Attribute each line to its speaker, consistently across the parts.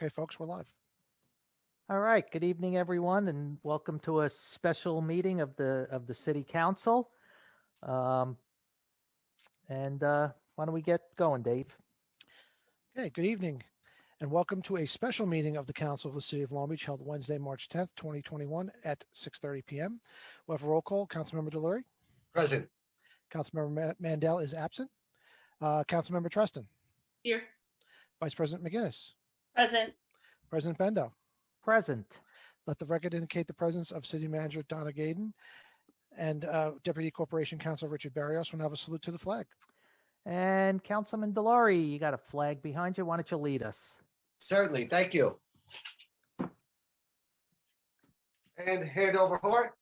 Speaker 1: Okay, folks, we're live.
Speaker 2: All right. Good evening, everyone, and welcome to a special meeting of the City Council. Why don't we get going, Dave?
Speaker 1: Okay, good evening, and welcome to a special meeting of the Council of the City of Long Beach held Wednesday, March 10th, 2021 at 6:30 p.m. We'll have a roll call. Councilmember Delury?
Speaker 3: Present.
Speaker 1: Councilmember Mandel is absent. Councilmember Treston?
Speaker 4: Here.
Speaker 1: Vice President McGinnis?
Speaker 4: Present.
Speaker 1: President Bendo?
Speaker 2: Present.
Speaker 1: Let the record indicate the presence of City Manager Donna Gaden and Deputy Corporation Counsel Richard Barrios. Will now have a salute to the flag.
Speaker 2: And Councilman Delury, you got a flag behind you. Why don't you lead us?
Speaker 3: Certainly. Thank you. And hand over heart.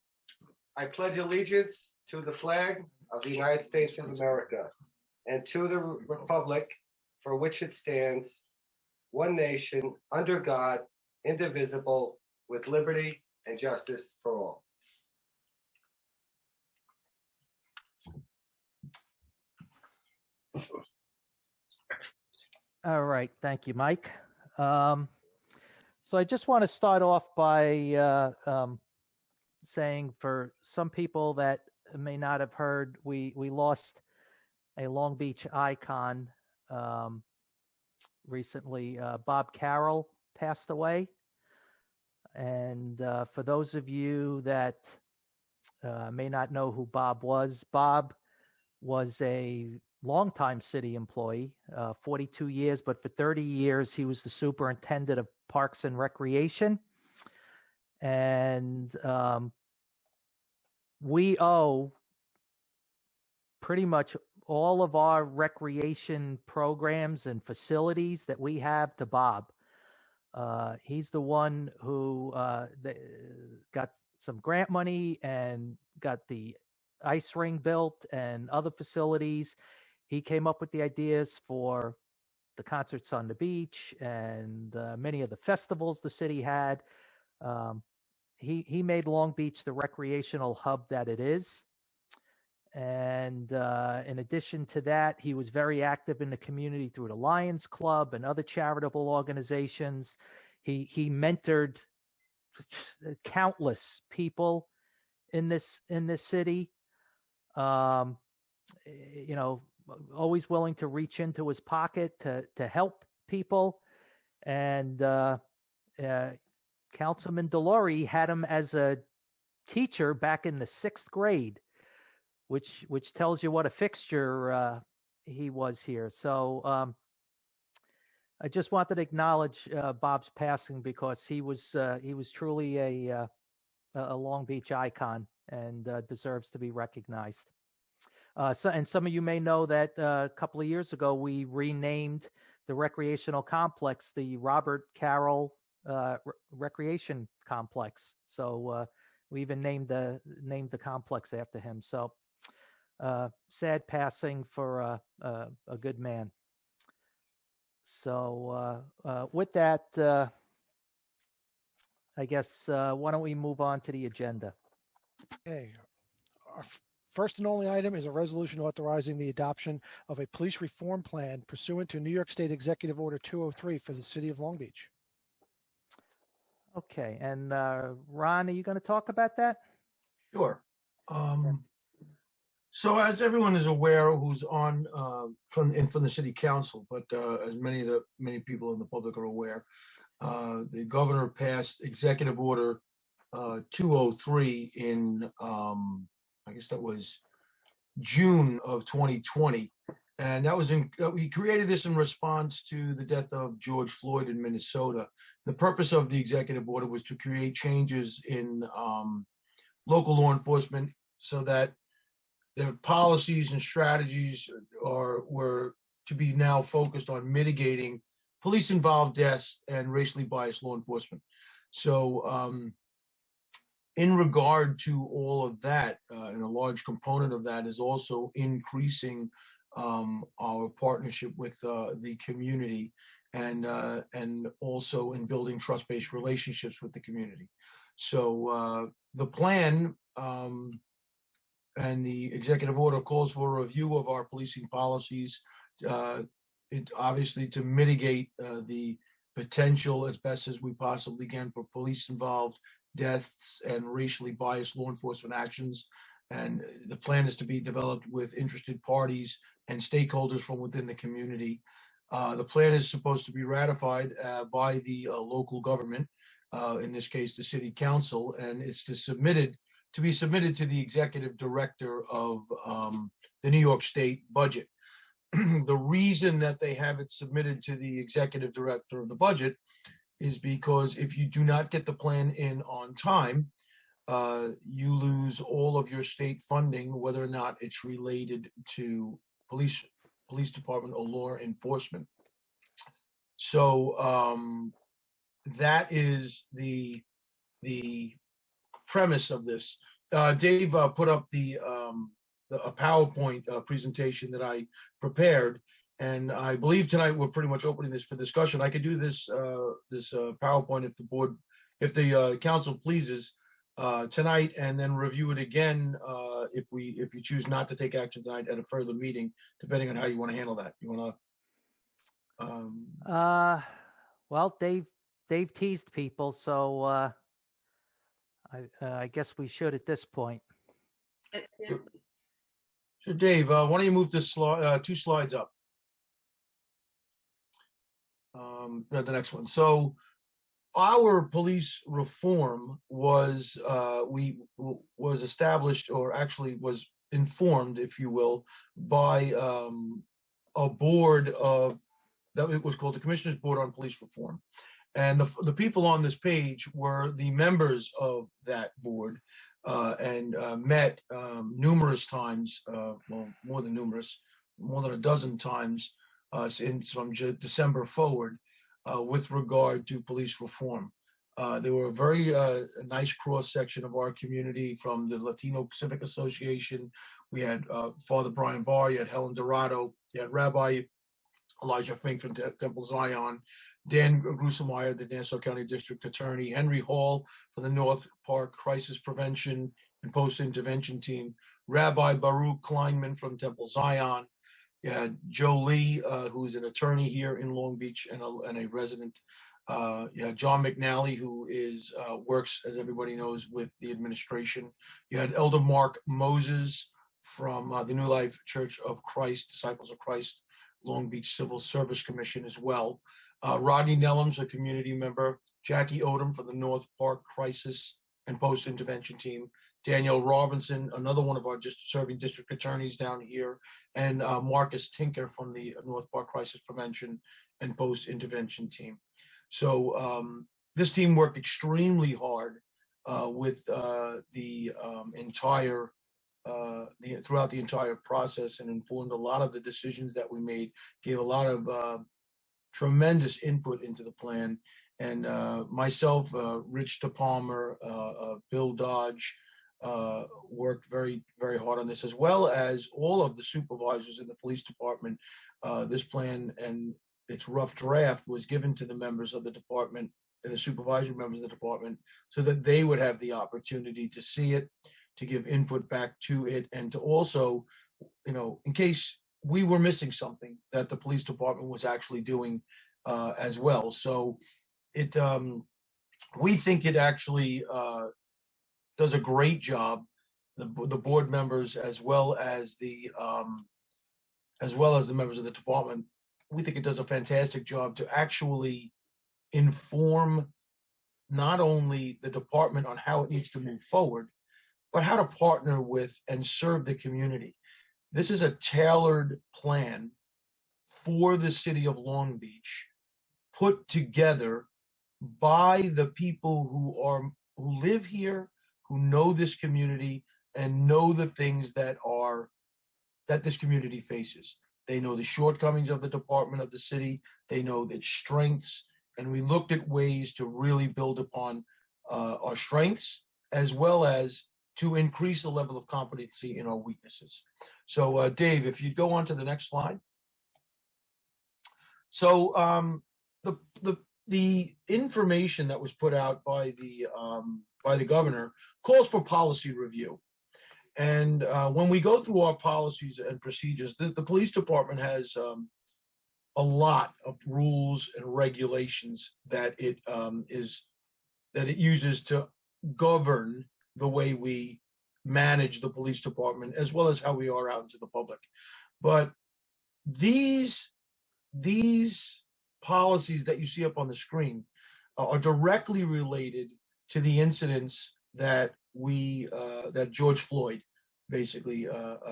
Speaker 3: I pledge allegiance to the flag of the United States of America and to the republic for which it stands, one nation, under God, indivisible, with liberty and justice for all.
Speaker 2: All right. Thank you, Mike. So I just want to start off by saying for some people that may not have heard, we lost a Long Beach icon recently. Bob Carroll passed away. And for those of you that may not know who Bob was a longtime city employee, 42 years, but for 30 years, he was the superintendent of Parks and Recreation. And we owe pretty much all of our recreation programs and facilities that we have to Bob. He's the one who got some grant money and got the ice ring built and other facilities. He came up with the ideas for the concerts on the beach and many of the festivals the city had. He made Long Beach the recreational hub that it is. And in addition to that, he was very active in the community through the Lions Club and other charitable organizations. He mentored countless people in this city. Always willing to reach into his pocket to help people. And Councilman Delury had him as a teacher back in the 6th grade, which tells you what a fixture he was here. So I just wanted to acknowledge Bob's passing because he was truly a Long Beach icon and deserves to be recognized. And some of you may know that a couple of years ago we renamed the recreational complex the Robert Carroll Recreation Complex. So we even named the complex after him. So sad passing for a good man. So with that, I guess why don't we move on to the agenda?
Speaker 1: Okay. Our first and only item is a resolution authorizing the adoption of a police reform plan pursuant to New York State Executive Order 203 for the City of Long Beach.
Speaker 2: Okay, and Ron, are you going to talk about that?
Speaker 5: Sure. So as everyone is aware who's on from the city council, but as many people in the public are aware, the governor passed Executive Order 203 in I guess that was June of 2020, and that was we created this in response to the death of George Floyd in Minnesota. The purpose of the executive order was to create changes in local law enforcement so that their policies and strategies were to be now focused on mitigating police-involved deaths and racially biased law enforcement. So in regard to all of that, and a large component of that is also increasing our partnership with the community and also in building trust-based relationships with the community. So the plan and the executive order calls for a review of our policing policies, obviously to mitigate the potential as best as we possibly can for police involved deaths and racially biased law enforcement actions. And the plan is to be developed with interested parties and stakeholders from within the community. The plan is supposed to be ratified by the local government, in this case, the city council, and it's to be submitted to the executive director of the New York State budget. The reason that they have it submitted to the executive director of the budget is because if you do not get the plan in on time, you lose all of your state funding, whether or not it's related to police department or law enforcement. So that is the premise of this. Dave put up a PowerPoint presentation that I prepared, and I believe tonight we're pretty much opening this for discussion. I could do this PowerPoint if the council pleases tonight, and then review it again if you choose not to take action tonight at a further meeting, depending on how you want to handle that. You want to?
Speaker 2: Well, Dave teased people, so I guess we should at this point.
Speaker 4: Yes.
Speaker 5: So Dave, why don't you move this slide, 2 slides up? The next one. So our police reform was established, or actually was informed, if you will, by a board that it was called the Commissioners Board on Police Reform. And the people on this page were the members of that board, and met numerous times, well, more than a dozen times from December forward, with regard to police reform. They were a very nice cross-section of our community, from the Latino Civic Association. We had Father Brian Barr, you had Helen Dorado, you had Rabbi Elijah Fink from Temple Zion, Dan Grusemeyer, the Nassau County District Attorney, Henry Hall for the North Park Crisis Prevention and Post-Intervention Team, Rabbi Baruch Kleinman from Temple Zion. You had Joe Lee, who's an attorney here in Long Beach and a resident. You had John McNally, who works, as everybody knows, with the administration. You had Elder Mark Moses from the New Life Church of Christ, Disciples of Christ, Long Beach Civil Service Commission as well. Rodney Nellums, a community member, Jackie Odom from the North Park Crisis and Post-Intervention Team, Danielle Robinson, another one of our serving district attorneys down here, and Marcus Tinker from the North Park Crisis Prevention and Post-Intervention Team. So this team worked extremely hard with the entire throughout the entire process, and informed a lot of the decisions that we made, gave a lot of tremendous input into the plan. And myself, Rich DePalmer, Bill Dodge, worked very, very hard on this, as well as all of the supervisors in the police department. This plan and its rough draft was given to the members of the department and the supervisory members of the department, so that they would have the opportunity to see it, to give input back to it, and to also, in case we were missing something, that the police department was actually doing as well. So we think it actually does a great job. The board members, as well as the members of the department, we think it does a fantastic job to actually inform not only the department on how it needs to move forward, but how to partner with and serve the community. This is a tailored plan for the city of Long Beach, put together by the people who live here, who know this community and know the things that this community faces. They know the shortcomings of the department, of the city. They know its strengths, and we looked at ways to really build upon our strengths, as well as to increase the level of competency in our weaknesses. So Dave, if you go on to the next slide. So the information that was put out by the governor calls for policy review. And when we go through our policies and procedures, the police department has a lot of rules and regulations that it uses to govern the way we manage the police department, as well as how we are out into the public. But these policies that you see up on the screen are directly related to the incidents that that George Floyd basically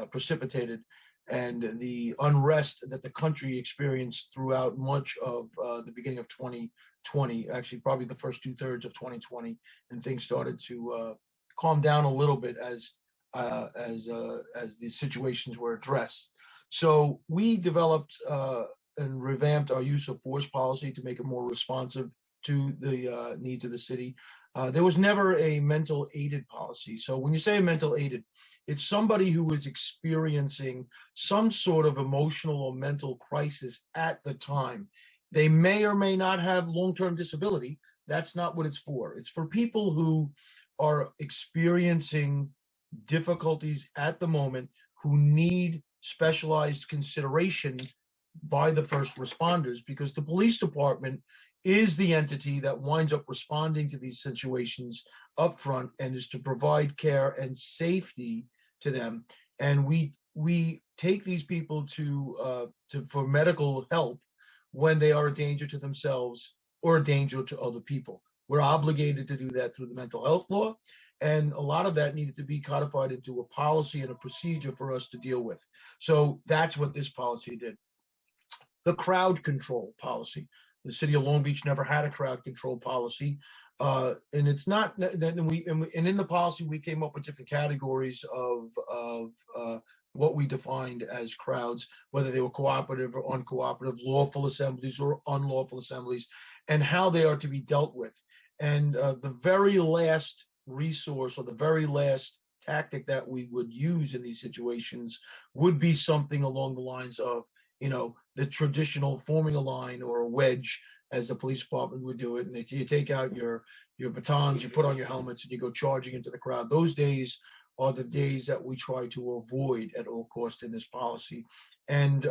Speaker 5: precipitated, and the unrest that the country experienced throughout much of the beginning of 2020, actually probably the first 2/3 of 2020, and things started to calm down a little bit as these situations were addressed. So we developed and revamped our use of force policy to make it more responsive to the needs of the city. There was never a mental aided policy. So when you say mental aided, it's somebody who is experiencing some sort of emotional or mental crisis at the time. They may or may not have long-term disability. That's not what it's for. It's for people who are experiencing difficulties at the moment, who need specialized consideration by the first responders, because the police department is the entity that winds up responding to these situations up front and is to provide care and safety to them. And we take these people for medical help when they are a danger to themselves or a danger to other people. We're obligated to do that through the mental health law, and a lot of that needed to be codified into a policy and a procedure for us to deal with. So that's what this policy did. The crowd control policy. The city of Long Beach never had a crowd control policy, and it's not. And in the policy we came up with different categories of what we defined as crowds, whether they were cooperative or uncooperative, lawful assemblies or unlawful assemblies, and how they are to be dealt with. And the very last resource or the very last tactic that we would use in these situations would be something along the lines of, the traditional forming a line or a wedge, as the police department would do it. And you take out your batons, you put on your helmets, and you go charging into the crowd. Those days are the days that we try to avoid at all costs in this policy. And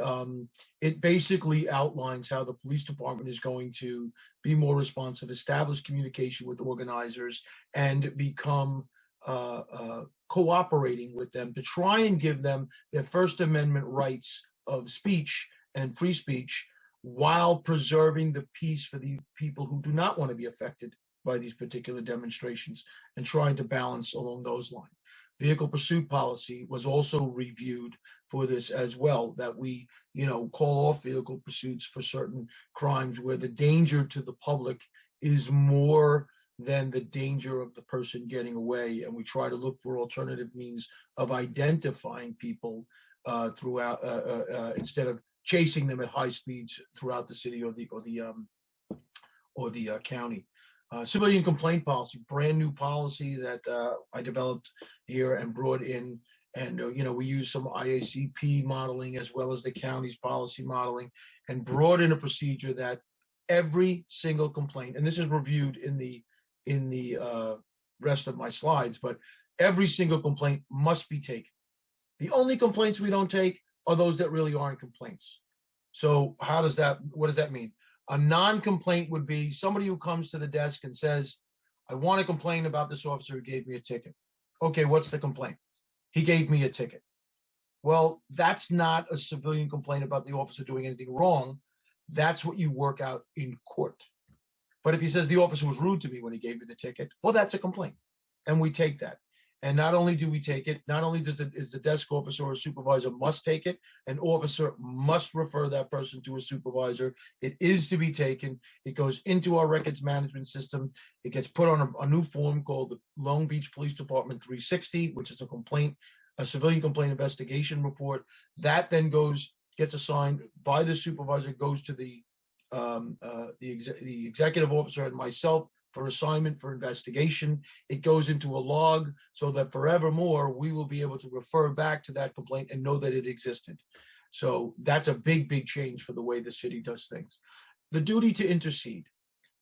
Speaker 5: it basically outlines how the police department is going to be more responsive, establish communication with organizers, and become cooperating with them to try and give them their First Amendment rights of speech and free speech, while preserving the peace for the people who do not want to be affected by these particular demonstrations, and trying to balance along those lines. Vehicle pursuit policy was also reviewed for this as well, that we, call off vehicle pursuits for certain crimes where the danger to the public is more than the danger of the person getting away. And we try to look for alternative means of identifying people throughout, instead of chasing them at high speeds throughout the city or the county. Civilian complaint policy, brand new policy that I developed here and brought in. And, we use some IACP modeling as well as the county's policy modeling, and brought in a procedure that every single complaint, and this is reviewed in the rest of my slides, but every single complaint must be taken. The only complaints we don't take are those that really aren't complaints. So what does that mean? A non-complaint would be somebody who comes to the desk and says, I want to complain about this officer who gave me a ticket. Okay, what's the complaint? He gave me a ticket. Well, that's not a civilian complaint about the officer doing anything wrong. That's what you work out in court. But if he says the officer was rude to me when he gave me the ticket, well, that's a complaint. And we take that. And not only do we take it, not only is the desk officer or supervisor must take it, an officer must refer that person to a supervisor. It is to be taken. It goes into our records management system. It gets put on a new form called the Long Beach Police Department 360, which is a civilian complaint investigation report. That then gets assigned by the supervisor, goes to the executive officer and myself for assignment for investigation. It goes into a log so that forevermore we will be able to refer back to that complaint and know that it existed. So that's a big, big change for the way the city does things. The duty to intercede.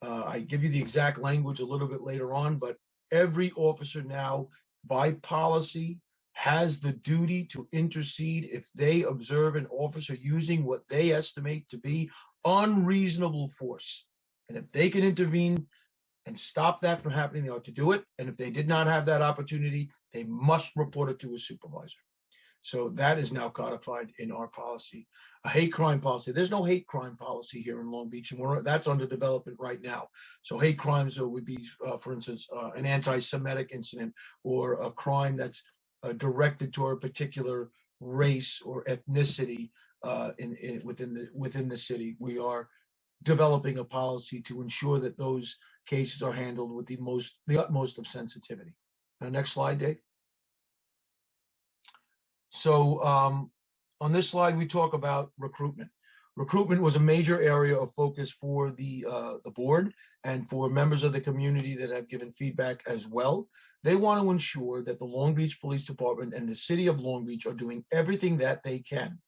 Speaker 5: I give you the exact language a little bit later on, but every officer now, by policy, has the duty to intercede if they observe an officer using what they estimate to be unreasonable force. And if they can intervene and stop that from happening, they ought to do it. And if they did not have that opportunity, they must report it to a supervisor. So that is now codified in our policy. A hate crime policy. There's no hate crime policy here in Long Beach, and that's under development right now. So hate crimes would be, for instance, an anti-Semitic incident or a crime that's directed toward a particular race or ethnicity within the city. We are developing a policy to ensure that those cases are handled with the utmost of sensitivity. Next slide, Dave. So on this slide, we talk about recruitment. Recruitment was a major area of focus for the board and for members of the community that have given feedback as well. They want to ensure that the Long Beach Police Department and the city of Long Beach are doing everything that they can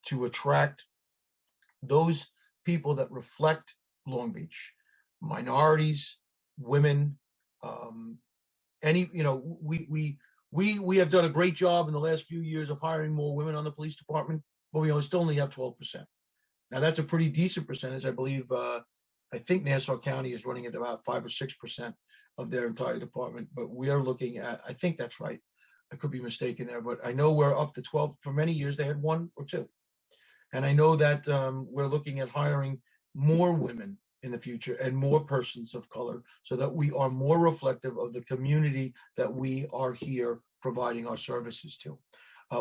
Speaker 5: to attract those people that reflect Long Beach, minorities, women, we have done a great job in the last few years of hiring more women on the police department, but we still only have 12%. Now that's a pretty decent percentage. I believe, I think Nassau County is running at about 5 or 6% of their entire department, but we are looking at, I think that's right. I could be mistaken there, but I know we're up to 12. For many years, they had 1 or 2. And I know that we're looking at hiring more women in the future and more persons of color so that we are more reflective of the community that we are here providing our services to.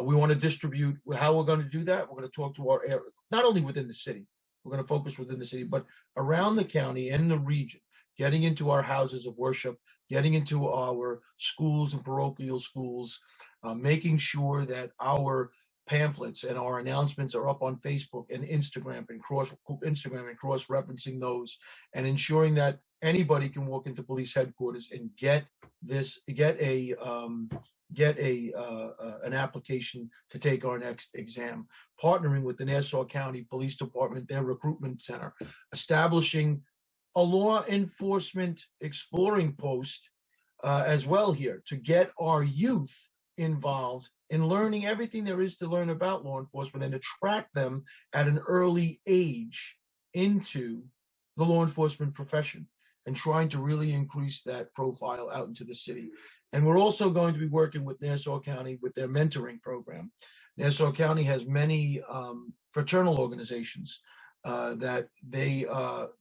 Speaker 5: We want to distribute. How we're going to do that, we're going to talk to our area, not only within the city, we're going to focus within the city, but around the county and the region, getting into our houses of worship, getting into our schools and parochial schools, making sure that our pamphlets and our announcements are up on Facebook and Instagram and cross-referencing those, and ensuring that anybody can walk into police headquarters and get an application to take our next exam. Partnering with the Nassau County Police Department, their recruitment center, establishing a law enforcement exploring post as well here to get our youth involved in learning everything there is to learn about law enforcement and attract them at an early age into the law enforcement profession and trying to really increase that profile out into the city. And we're also going to be working with Nassau County with their mentoring program. Nassau County has many fraternal organizations that they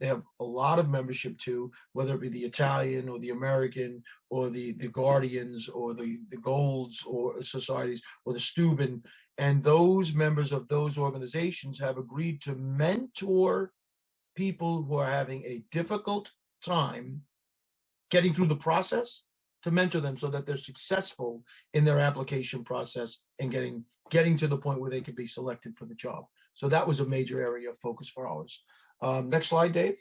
Speaker 5: have a lot of membership to, whether it be the Italian or the American or the Guardians or the Golds or societies or the Steuben. And those members of those organizations have agreed to mentor people who are having a difficult time getting through the process, to mentor them so that they're successful in their application process and getting to the point where they can be selected for the job. So that was a major area of focus for ours. Next slide, Dave.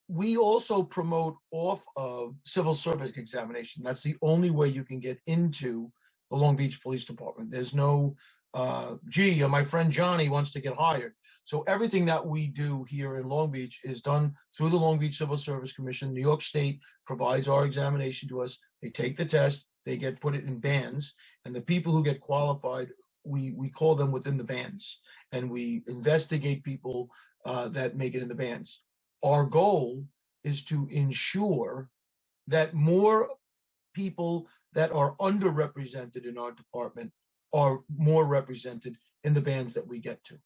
Speaker 5: We also promote off of civil service examination. That's the only way you can get into the Long Beach Police Department. There's no, gee, my friend Johnny wants to get hired. So everything that we do here in Long Beach is done through the Long Beach Civil Service Commission. New York State provides our examination to us. They take the test, they get put it in bands, and the people who get qualified, we call them within the bands, and we investigate people that make it in the bands. Our goal is to ensure that more people that are underrepresented in our department are more represented in the bands that we get to.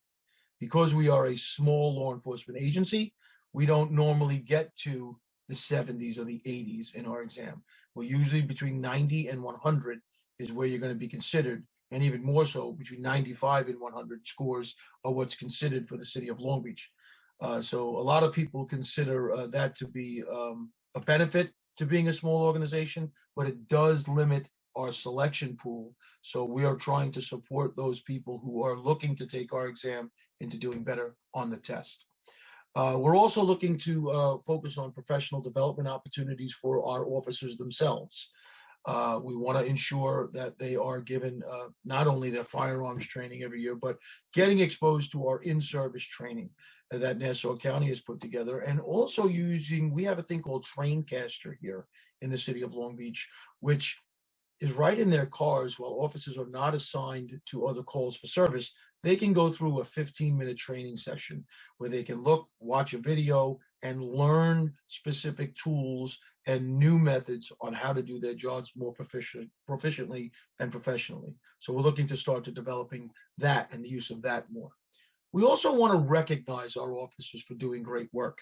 Speaker 5: Because we are a small law enforcement agency, we don't normally get to the 70s or the 80s in our exam. We're usually between 90 and 100 is where you're going to be considered, and even more so between 95 and 100 scores are what's considered for the city of Long Beach. So a lot of people consider that to be a benefit to being a small organization, but it does limit our selection pool. So we are trying to support those people who are looking to take our exam into doing better on the test. We're also looking to focus on professional development opportunities for our officers themselves. We want to ensure that they are given not only their firearms training every year, but getting exposed to our in-service training that Nassau County has put together, and also we have a thing called Traincaster here in the city of Long Beach, which is right in their cars. While officers are not assigned to other calls for service, they can go through a 15-minute training session where they can watch a video, and learn specific tools and new methods on how to do their jobs more proficiently and professionally. So we're looking to start to developing that and the use of that more. We also want to recognize our officers for doing great work.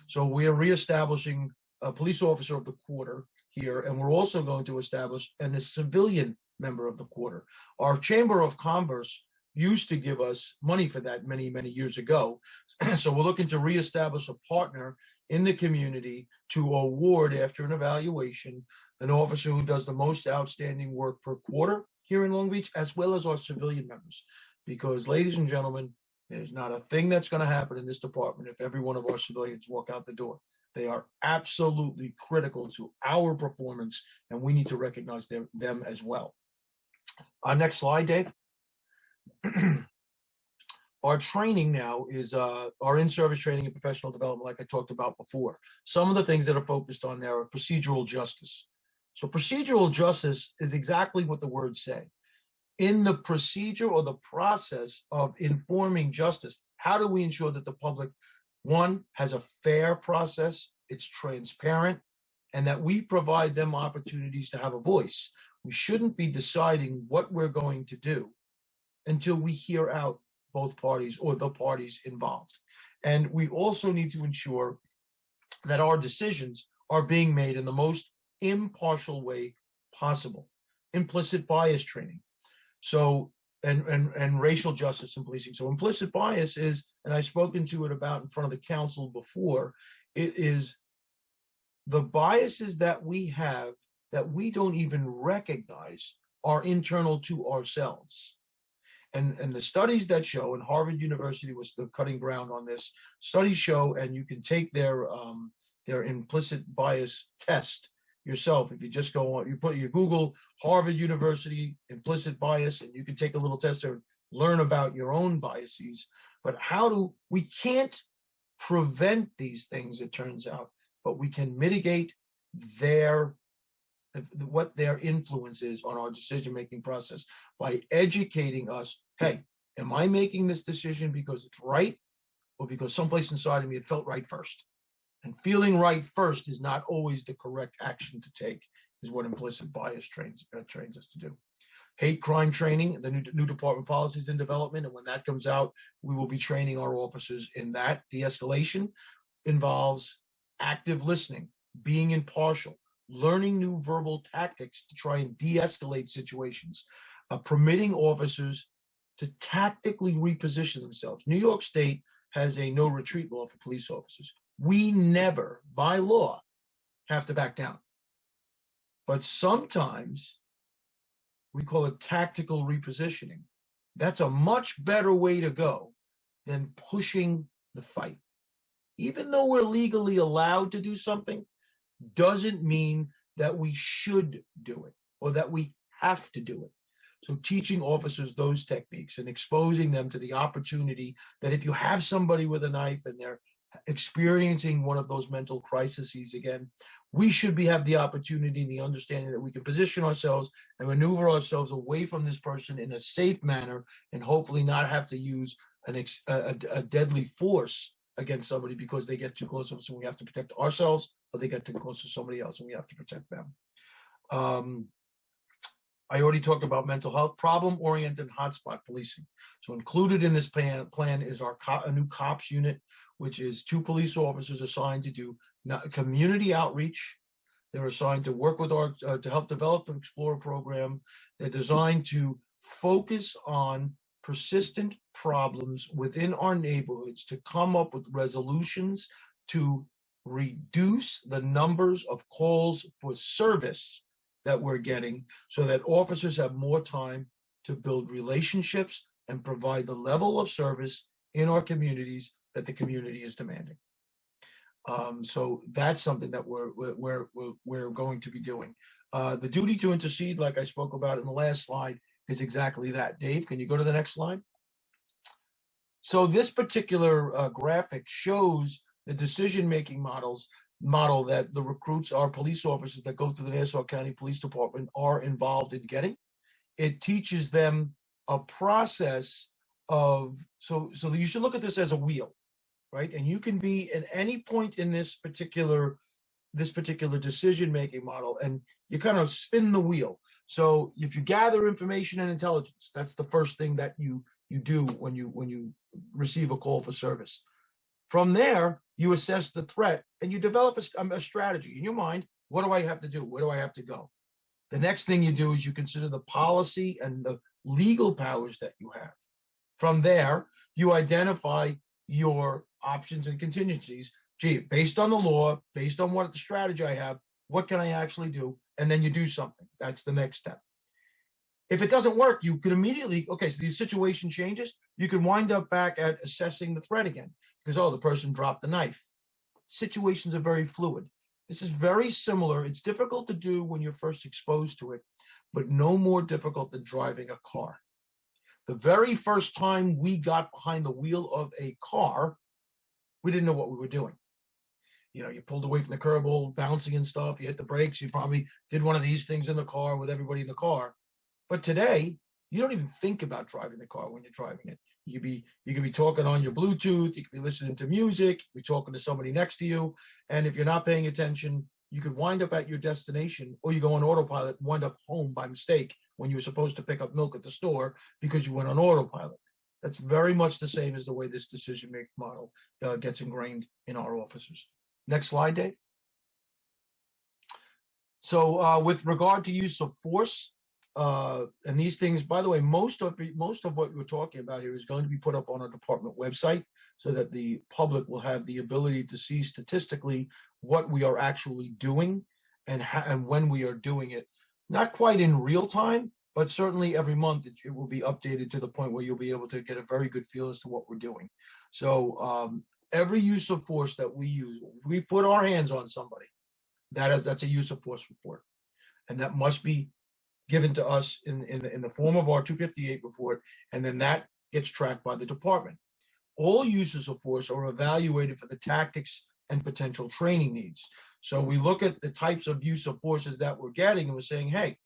Speaker 5: So we are reestablishing a police officer of the quarter here, and we're also going to establish a civilian member of the quarter. Our Chamber of Commerce used to give us money for that many, many years ago. So we're looking to reestablish a partner in the community to award, after an evaluation, an officer who does the most outstanding work per quarter here in Long Beach, as well as our civilian members. Because, ladies and gentlemen, there's not a thing that's going to happen in this department if every one of our civilians walk out the door. They are absolutely critical to our performance, and we need to recognize them as well. Next slide, Dave. Our training now is our in-service training and professional development, like I talked about before. Some of the things that are focused on there are procedural justice. So procedural justice is exactly what the words say. In the procedure or the process of informing justice, how do we ensure that the public, one, has a fair process, it's transparent, and that we provide them opportunities to have a voice? We shouldn't be deciding what we're going to do until we hear out both parties or the parties involved. And we also need to ensure that our decisions are being made in the most impartial way possible. Implicit bias training. So, and racial justice in policing. So implicit bias is, and I've spoken to it about in front of the council before, it is the biases that we have that we don't even recognize are internal to ourselves. And the studies that show, and Harvard University was the cutting ground on this, studies show, and you can take their implicit bias test yourself. If you just go on, you Google Harvard University implicit bias, and you can take a little test and learn about your own biases. But we can't prevent these things, it turns out, but we can mitigate what their influence is on our decision-making process by educating us, hey, am I making this decision because it's right, or because someplace inside of me it felt right first? And feeling right first is not always the correct action to take, is what implicit bias trains us to do. Hate crime training, the new department policies in development, and when that comes out, we will be training our officers in that. De-escalation involves active listening, being impartial, learning new verbal tactics to try and de-escalate situations, permitting officers to tactically reposition themselves. New York State has a no retreat law for police officers. We never, by law, have to back down. But sometimes we call it tactical repositioning. That's a much better way to go than pushing the fight. Even though we're legally allowed to do something, doesn't mean that we should do it or that we have to do it. So teaching officers those techniques and exposing them to the opportunity that if you have somebody with a knife and they're experiencing one of those mental crises again, we should have the opportunity and the understanding that we can position ourselves and maneuver ourselves away from this person in a safe manner, and hopefully not have to use a deadly force against somebody because they get too close to us and we have to protect ourselves, or they get too close to somebody else and we have to protect them. I already talked about mental health, problem-oriented hotspot policing. So included in this plan is a new COPS unit, which is 2 police officers assigned to do community outreach. They're assigned to work with to help develop and explore a program. They're designed to focus on persistent problems within our neighborhoods to come up with resolutions to reduce the numbers of calls for service that we're getting, so that officers have more time to build relationships and provide the level of service in our communities that the community is demanding. So that's something that we're going to be doing. The duty to intercede, like I spoke about in the last slide, is exactly that. Dave, can you go to the next slide? So this particular graphic shows the decision-making model that the recruits, our police officers that go through the Nassau County Police Department, are involved in getting. It teaches them a process of, so you should look at this as a wheel, right? And you can be at any point in this particular decision-making model, and you kind of spin the wheel. So if you gather information and intelligence, that's the first thing that you do when you receive a call for service. From there, you assess the threat and you develop a strategy in your mind. What do I have to do? Where do I have to go? The next thing you do is you consider the policy and the legal powers that you have. From there, you identify your options and contingencies. Gee, based on the law, based on what the strategy I have, what can I actually do? And then you do something. That's the next step. If it doesn't work, you can immediately, okay, so the situation changes, you can wind up back at assessing the threat again because, oh, the person dropped the knife. Situations are very fluid. This is very similar. It's difficult to do when you're first exposed to it, but no more difficult than driving a car. The very first time we got behind the wheel of a car, we didn't know what we were doing. You know, you pulled away from the curb, all bouncing and stuff. You hit the brakes. You probably did one of these things in the car with everybody in the car. But today, you don't even think about driving the car when you're driving it. You could be talking on your Bluetooth. You could be listening to music. You could be talking to somebody next to you. And if you're not paying attention, you could wind up at your destination, or you go on autopilot and wind up home by mistake when you were supposed to pick up milk at the store because you went on autopilot. That's very much the same as the way this decision-making model gets ingrained in our officers. Next slide, Dave. So with regard to use of force, and these things, by the way, most of what we're talking about here is going to be put up on our department website so that the public will have the ability to see statistically what we are actually doing and when we are doing it. Not quite in real time, but certainly every month it will be updated to the point where you'll be able to get a very good feel as to what we're doing. So every use of force that we use, we put our hands on somebody, that's a use of force report, and that must be given to us in the form of our 258 report, and then that gets tracked by the department. All uses of force are evaluated for the tactics and potential training needs. So we look at the types of use of forces that we're getting, and we're saying, hey,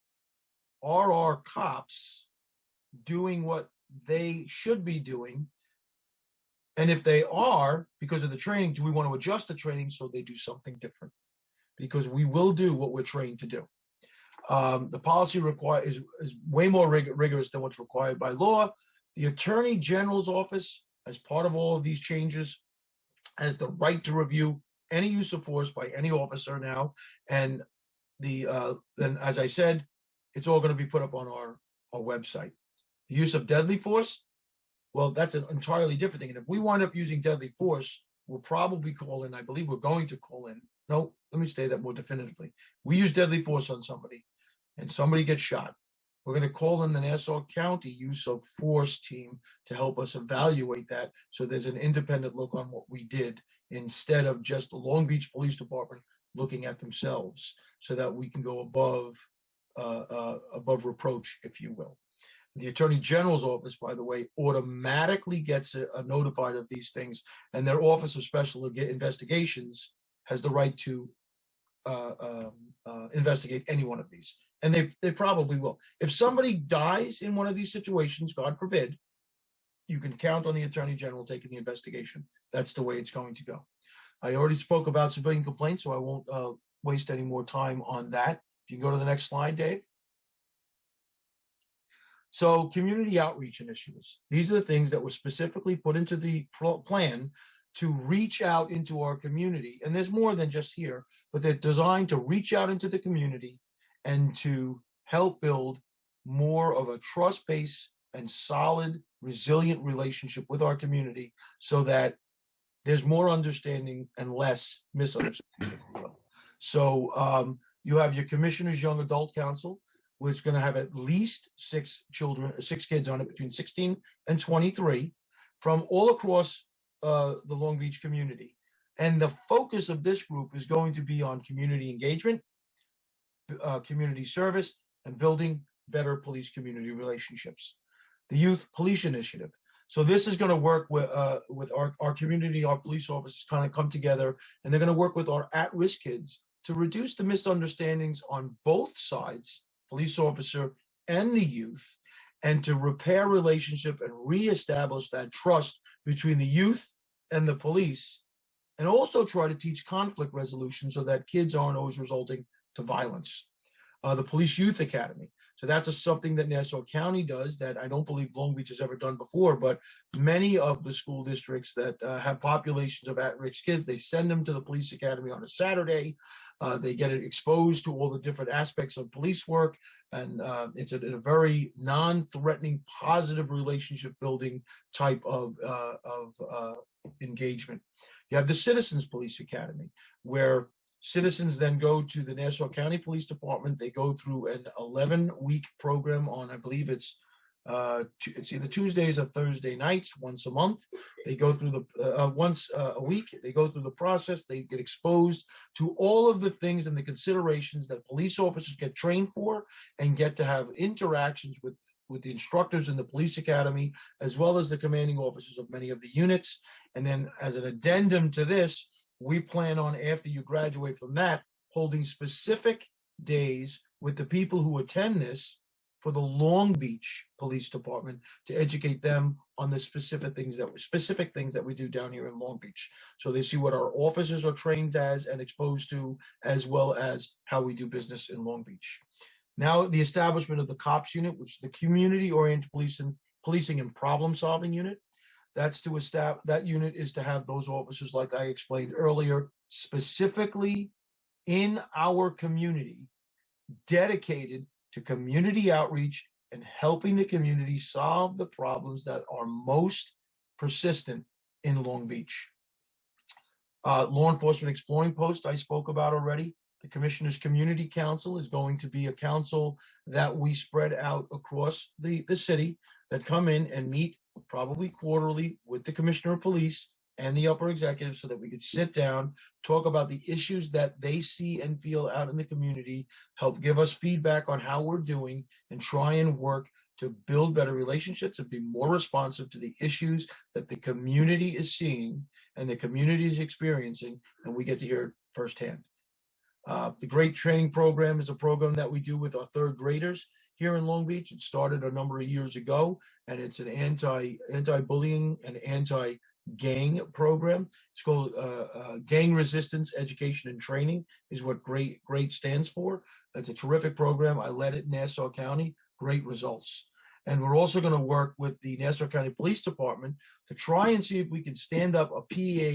Speaker 5: are our cops doing what they should be doing? And if they are, because of the training, do we want to adjust the training so they do something different? Because we will do what we're trained to do. The policy is way more rigorous than what's required by law. The Attorney General's office, as part of all of these changes, has the right to review any use of force by any officer now. And then, as I said, it's all going to be put up on our website. The use of deadly force, well, that's an entirely different thing. And if we wind up using deadly force, we'll probably call in, I believe we're going to call in. No, let me say that more definitively. We use deadly force on somebody and somebody gets shot. We're going to call in the Nassau County use of force team to help us evaluate that, so there's an independent look on what we did instead of just the Long Beach Police Department looking at themselves, so that we can go above reproach, if you will. The Attorney General's office, by the way, automatically gets notified of these things, and their Office of Special Investigations has the right to investigate any one of these. And they probably will. If somebody dies in one of these situations, God forbid, you can count on the Attorney General taking the investigation. That's the way it's going to go. I already spoke about civilian complaints, so I won't waste any more time on that. If you can go to the next slide, Dave. So community outreach initiatives. These are the things that were specifically put into the plan to reach out into our community. And there's more than just here, but they're designed to reach out into the community and to help build more of a trust-based and solid, resilient relationship with our community, so that there's more understanding and less misunderstanding, if you will. So you have your Commissioner's Young Adult Council, which is going to have at least 6 kids on it between 16 and 23 from all across the Long Beach community. And the focus of this group is going to be on community engagement, community service, and building better police-community relationships. The Youth Police Initiative. So this is going to work with our community, our police officers kind of come together, and they're going to work with our at-risk kids to reduce the misunderstandings on both sides, police officer and the youth, and to repair relationship and reestablish that trust between the youth and the police, and also try to teach conflict resolution so that kids aren't always resulting to violence. The Police Youth Academy. So that's something that Nassau County does that I don't believe Long Beach has ever done before, but many of the school districts that have populations of at-risk kids, they send them to the police academy on a Saturday. They get exposed to all the different aspects of police work, and it's a very non-threatening, positive relationship building type of engagement. You have the Citizens Police Academy, where citizens then go to the Nassau County Police Department. They go through an 11-week program on, I believe it's either Tuesdays or Thursday nights, once a month. They go through the once a week. They go through the process. They get exposed to all of the things and the considerations that police officers get trained for, and get to have interactions with the instructors in the police academy, as well as the commanding officers of many of the units. And then as an addendum to this, we plan on, after you graduate from that, holding specific days with the people who attend this for the Long Beach Police Department to educate them on the specific things that we do down here in Long Beach. So they see what our officers are trained as and exposed to, as well as how we do business in Long Beach. Now, the establishment of the COPS unit, which is the Community-Oriented Policing and Problem-Solving Unit. That's to establish, that unit is to have those officers, like I explained earlier, specifically in our community, dedicated to community outreach and helping the community solve the problems that are most persistent in Long Beach. Law Enforcement Exploring Post, I spoke about already. The Commissioner's Community Council is going to be a council that we spread out across the city, that come in and meet probably quarterly with the Commissioner of Police and the upper executive, so that we could sit down, talk about the issues that they see and feel out in the community, help give us feedback on how we're doing, and try and work to build better relationships and be more responsive to the issues that the community is seeing and the community is experiencing, and we get to hear it firsthand. The Great Training Program is a program that we do with our third graders here in Long Beach. It started a number of years ago, and it's an anti-bullying and anti-gang program. It's called Gang Resistance Education and Training is what GREAT stands for. It's a terrific program. I led it in Nassau County. Great results. And we're also going to work with the Nassau County Police Department to try and see if we can stand up a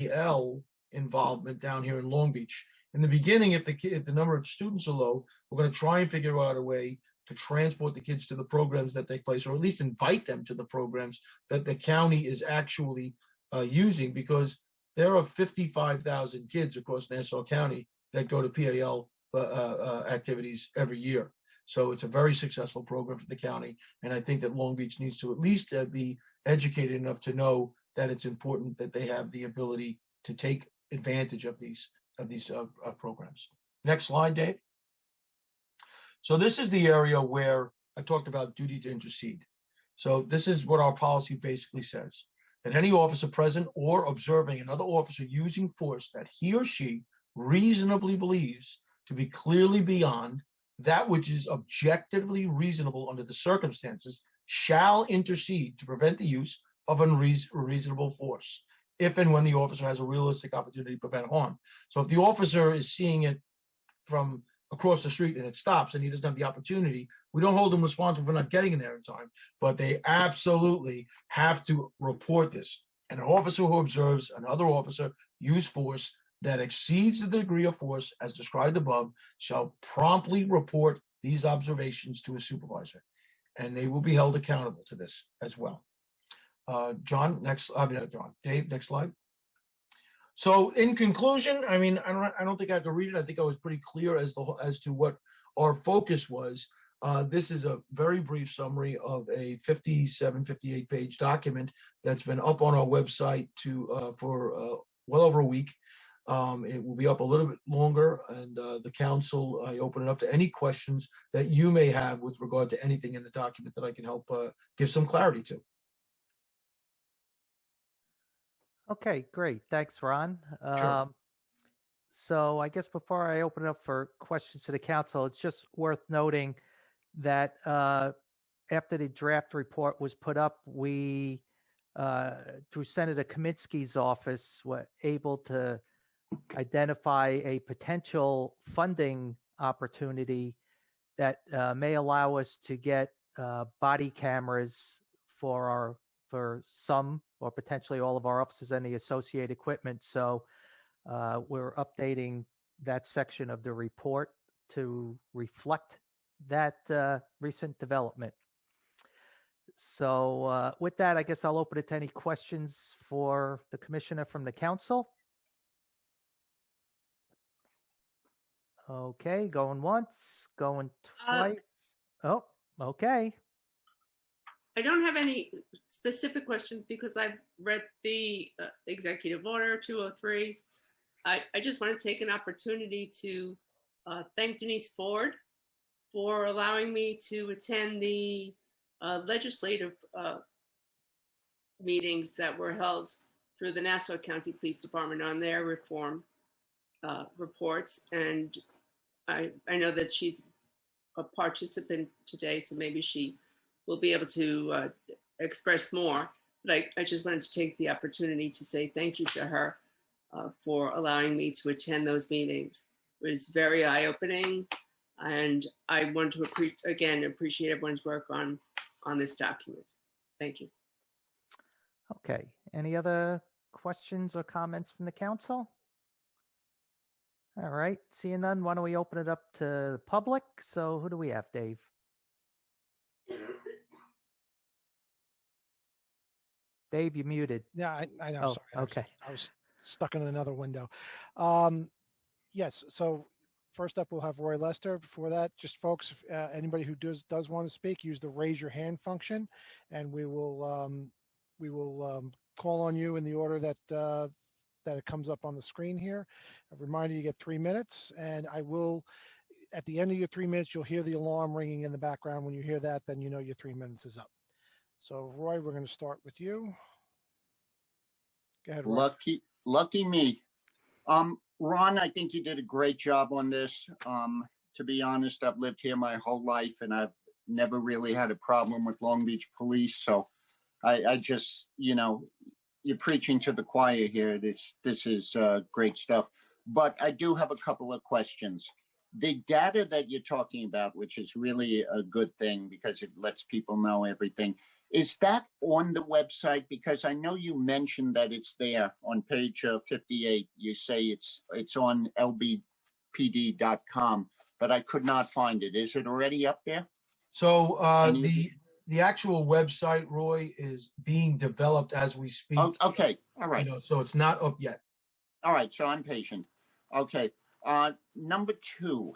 Speaker 5: PAL involvement down here in Long Beach. In the beginning, if the number of students are low, we're going to try and figure out a way to transport the kids to the programs that take place, or at least invite them to the programs that the county is actually using, because there are 55,000 kids across Nassau County that go to PAL activities every year. So it's a very successful program for the county, and I think that Long Beach needs to at least be educated enough to know that it's important that they have the ability to take advantage of these programs. Next slide, Dave. So this is the area where I talked about duty to intercede. So this is what our policy basically says, that any officer present or observing another officer using force that he or she reasonably believes to be clearly beyond that which is objectively reasonable under the circumstances shall intercede to prevent the use of unreasonable force, if and when the officer has a realistic opportunity to prevent harm. So if the officer is seeing it from across the street and it stops and he doesn't have the opportunity, we don't hold them responsible for not getting in there in time, but they absolutely have to report this. And an officer who observes another officer use force that exceeds the degree of force as described above shall promptly report these observations to a supervisor, and they will be held accountable to this as well. Dave, next slide. So in conclusion, I mean, I don't think I have to read it. I think I was pretty clear as to what our focus was. This is a very brief summary of a 58 page document that's been up on our website for well over a week. It will be up a little bit longer, and the council, I open it up to any questions that you may have with regard to anything in the document that I can help give some clarity to.
Speaker 2: Okay, great. Thanks, Ron.
Speaker 5: Sure.
Speaker 2: So I guess before I open it up for questions to the council, it's just worth noting that after the draft report was put up, we, through Senator Kaminsky's office, were able to identify a potential funding opportunity that may allow us to get body cameras for some or potentially all of our officers and the associated equipment. So we're updating that section of the report to reflect that recent development. So with that, I guess I'll open it to any questions for the commissioner from the council. Okay, going once, going twice. Oh, okay.
Speaker 4: I don't have any specific questions because I've read the Executive Order 203. I just want to take an opportunity to thank Denise Ford for allowing me to attend the legislative meetings that were held through the Nassau County Police Department on their reform reports. And I know that she's a participant today, so maybe she will be able to express more. But I just wanted to take the opportunity to say thank you to her for allowing me to attend those meetings. It was very eye-opening, and I want to appreciate everyone's work on this document. Thank you.
Speaker 2: Okay. Any other questions or comments from the council? All right. Seeing none, why don't we open it up to the public? So who do we have, Dave? Dave, you muted.
Speaker 1: Yeah, I know.
Speaker 2: Oh,
Speaker 1: sorry.
Speaker 2: okay.
Speaker 1: I was stuck in another window. Yes. So first up, we'll have Roy Lester. Before that, just folks, if, anybody who does want to speak, use the raise your hand function, and we will call on you in the order that that it comes up on the screen here. A reminder: you get 3 minutes, and I will. At the end of your 3 minutes, you'll hear the alarm ringing in the background. When you hear that, then you know your 3 minutes is up. So, Roy, we're going to start with you. Go ahead, Roy.
Speaker 6: Lucky me. Ron, I think you did a great job on this. To be honest, I've lived here my whole life, and I've never really had a problem with Long Beach Police. So I just, you're preaching to the choir here. This is great stuff. But I do have a couple of questions. The data that you're talking about, which is really a good thing because it lets people know everything, is that on the website? Because I know you mentioned that it's there on page 58. You say it's on lbpd.com, but I could not find it. Is it already up there?
Speaker 5: So the actual website, Roy, is being developed as we speak.
Speaker 6: Oh, okay, all right.
Speaker 5: So it's not up yet.
Speaker 6: All right, so I'm patient. Okay, number two,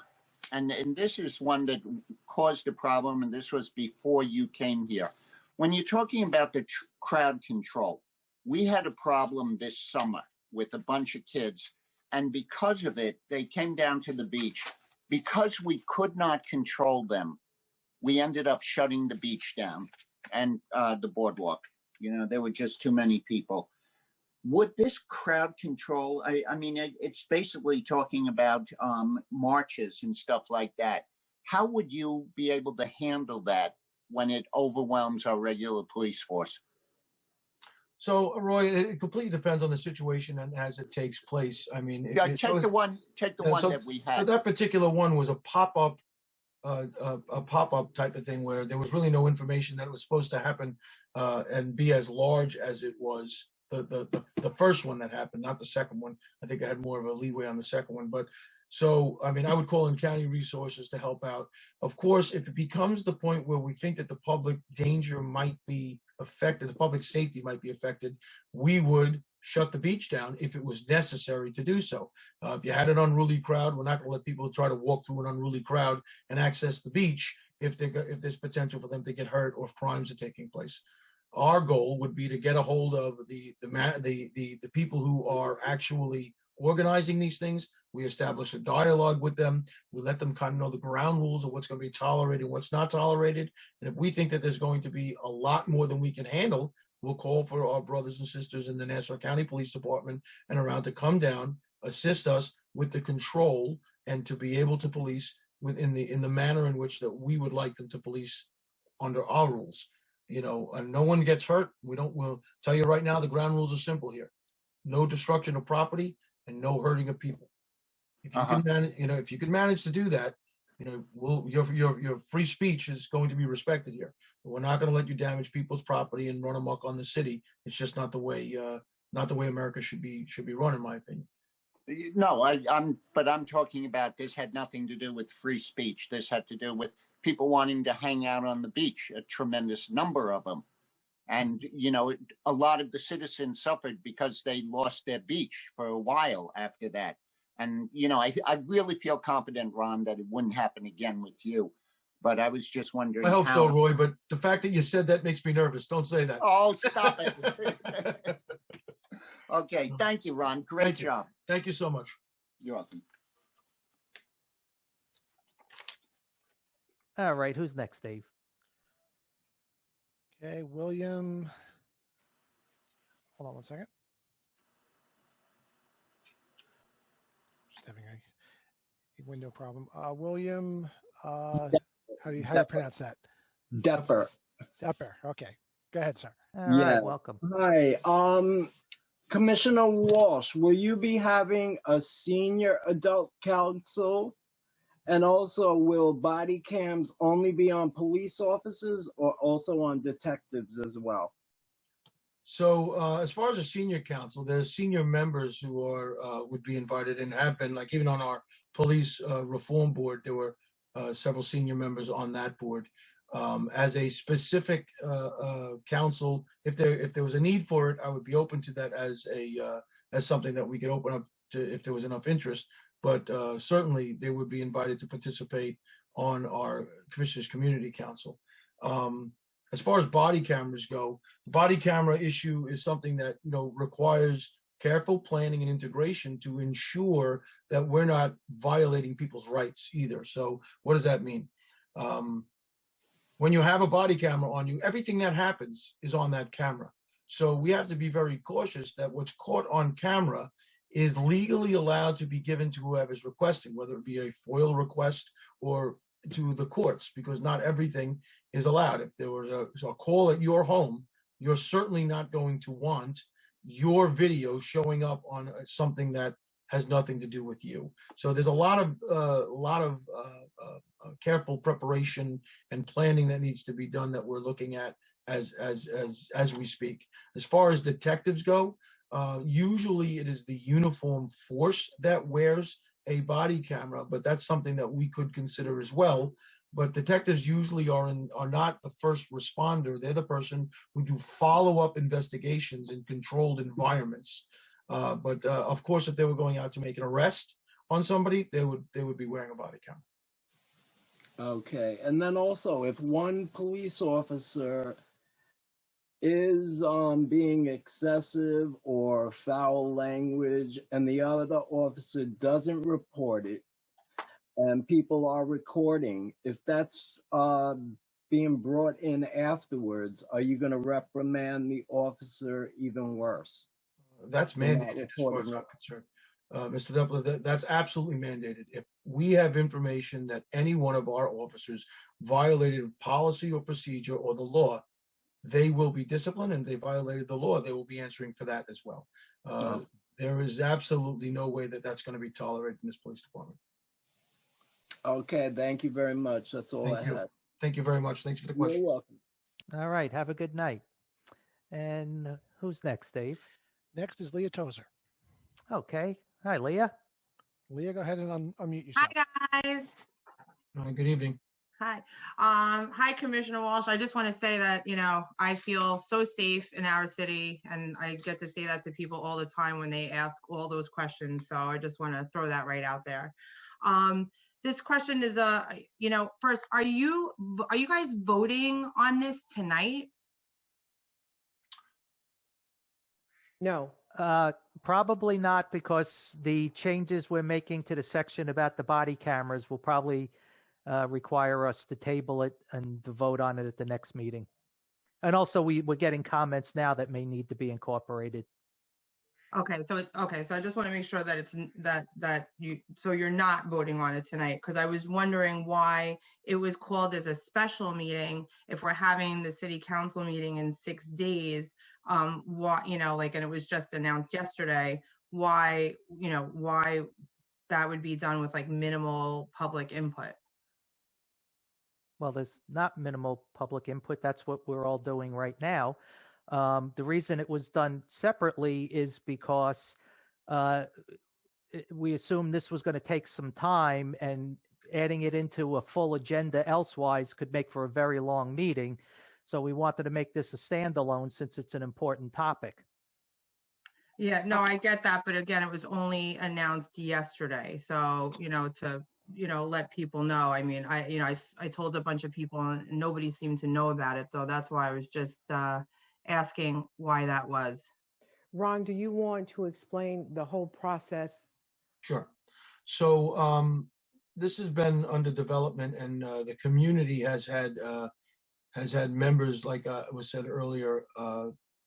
Speaker 6: and this is one that caused a problem, and this was before you came here. When you're talking about the crowd control, we had a problem this summer with a bunch of kids, and because of it, they came down to the beach. Because we could not control them, we ended up shutting the beach down and the boardwalk. There were just too many people. Would this crowd control, I mean, it's basically talking about marches and stuff like that. How would you be able to handle that when it overwhelms our regular police force?
Speaker 5: So, Roy, it completely depends on the situation and as it takes place. I mean,
Speaker 6: take the one that we had.
Speaker 5: So that particular one was a pop-up type of thing where there was really no information that it was supposed to happen and be as large as it was. The first one that happened, not the second one. I think I had more of a leeway on the second one. But so, I mean, I would call in county resources to help out. Of course, if it becomes the point where we think that the public danger might be affected, the public safety might be affected, we would shut the beach down if it was necessary to do so. If you had an unruly crowd, we're not going to let people try to walk through an unruly crowd and access the beach if there's potential for them to get hurt or if crimes are taking place. Our goal would be to get a hold of the people who are actually organizing these things. We establish a dialogue with them. We let them kind of know the ground rules of what's going to be tolerated, what's not tolerated. And if we think that there's going to be a lot more than we can handle, we'll call for our brothers and sisters in the Nassau County Police Department and around to come down, assist us with the control, and to be able to police within in the manner in which that we would like them to police under our rules. You know, and no one gets hurt. We'll tell you right now, the ground rules are simple here: no destruction of property and no hurting of people. If you can manage, if you can manage to do that, your free speech is going to be respected here. But we're not going to let you damage people's property and run amok on the city. It's just not the way America should be run, in my opinion.
Speaker 6: No, I'm talking about, this had nothing to do with free speech. This had to do with people wanting to hang out on the beach, a tremendous number of them. And, a lot of the citizens suffered because they lost their beach for a while after that. And, I really feel confident, Ron, that it wouldn't happen again with you. But I was just wondering.
Speaker 5: I hope so, Roy, but the fact that you said that makes me nervous. Don't say that.
Speaker 6: Oh, stop it. Okay, thank you, Ron. Great job.
Speaker 5: Thank you so much.
Speaker 6: You're welcome.
Speaker 2: All right, who's next, Dave?
Speaker 1: Okay, William. Hold on one second. Just having a window problem. William, how do you pronounce that?
Speaker 7: Depper.
Speaker 1: Depper. Okay. Go ahead, sir.
Speaker 2: All right, welcome.
Speaker 7: Hi. Commissioner Walsh, will you be having a senior adult counsel? And also, will body cams only be on police officers or also on detectives as well?
Speaker 5: So as far as a senior counsel, there's senior members who would be invited and have been, like even on our police reform board, there were several senior members on that board. As a specific counsel, if there was a need for it, I would be open to that as something that we could open up to if there was enough interest. But certainly they would be invited to participate on our Commissioners Community Council. As far as body cameras go, the body camera issue is something that requires careful planning and integration to ensure that we're not violating people's rights either. So what does that mean? When you have a body camera on you, everything that happens is on that camera. So we have to be very cautious that what's caught on camera is legally allowed to be given to whoever's requesting, whether it be a FOIL request or to the courts, because not everything is allowed. If there was a call at your home, you're certainly not going to want your video showing up on something that has nothing to do with you. So there's a lot of careful preparation and planning that needs to be done that we're looking at as we speak. As far as detectives go, usually it is the uniform force that wears a body camera, but that's something that we could consider as well. But detectives usually are not the first responder. They're the person who do follow-up investigations in controlled environments. But of course, if they were going out to make an arrest on somebody, they would be wearing a body camera.
Speaker 7: Okay, and then also, if one police officer is being excessive or foul language and the other officer doesn't report it and people are recording, if that's being brought in afterwards, are you going to reprimand the officer even worse?
Speaker 5: That's mandated as far as I'm concerned. Mr. Doppler, that's absolutely mandated. If we have information that any one of our officers violated policy or procedure or the law, they will be disciplined, and if they violated the law, they will be answering for that as well. There is absolutely no way that that's going to be tolerated in this police department.
Speaker 7: Okay, thank you very much. That's all I had.
Speaker 5: Thank you very much. Thanks for the question.
Speaker 7: You're welcome.
Speaker 2: All right, have a good night. And who's next, Dave?
Speaker 1: Next is Leah Tozer.
Speaker 2: Okay. Hi, Leah.
Speaker 1: Leah, go ahead and unmute yourself.
Speaker 8: Hi, guys.
Speaker 5: Good evening.
Speaker 8: Hi. Hi, Commissioner Walsh. I just want to say that, I feel so safe in our city, and I get to say that to people all the time when they ask all those questions. So I just want to throw that right out there. This question is, first, are you guys voting on this tonight?
Speaker 9: No.
Speaker 2: Probably not, because the changes we're making to the section about the body cameras will probably require us to table it and to vote on it at the next meeting. And also, we're getting comments now that may need to be incorporated.
Speaker 8: Okay, so I just want to make sure that it's so you're not voting on it tonight, because I was wondering why it was called as a special meeting if we're having the city council meeting in 6 days. Why, and it was just announced yesterday, why that would be done with like minimal public input.
Speaker 2: Well, there's not minimal public input. That's what we're all doing right now. The reason it was done separately is because we assumed this was going to take some time, and adding it into a full agenda elsewise could make for a very long meeting. So we wanted to make this a standalone since it's an important topic.
Speaker 8: Yeah, no, I get that. But again, it was only announced yesterday. So, to let people know. I mean, I told a bunch of people and nobody seemed to know about it. So that's why I was just asking why that was.
Speaker 9: Ron, do you want to explain the whole process?
Speaker 5: Sure. So this has been under development, and the community has had members, like was said earlier,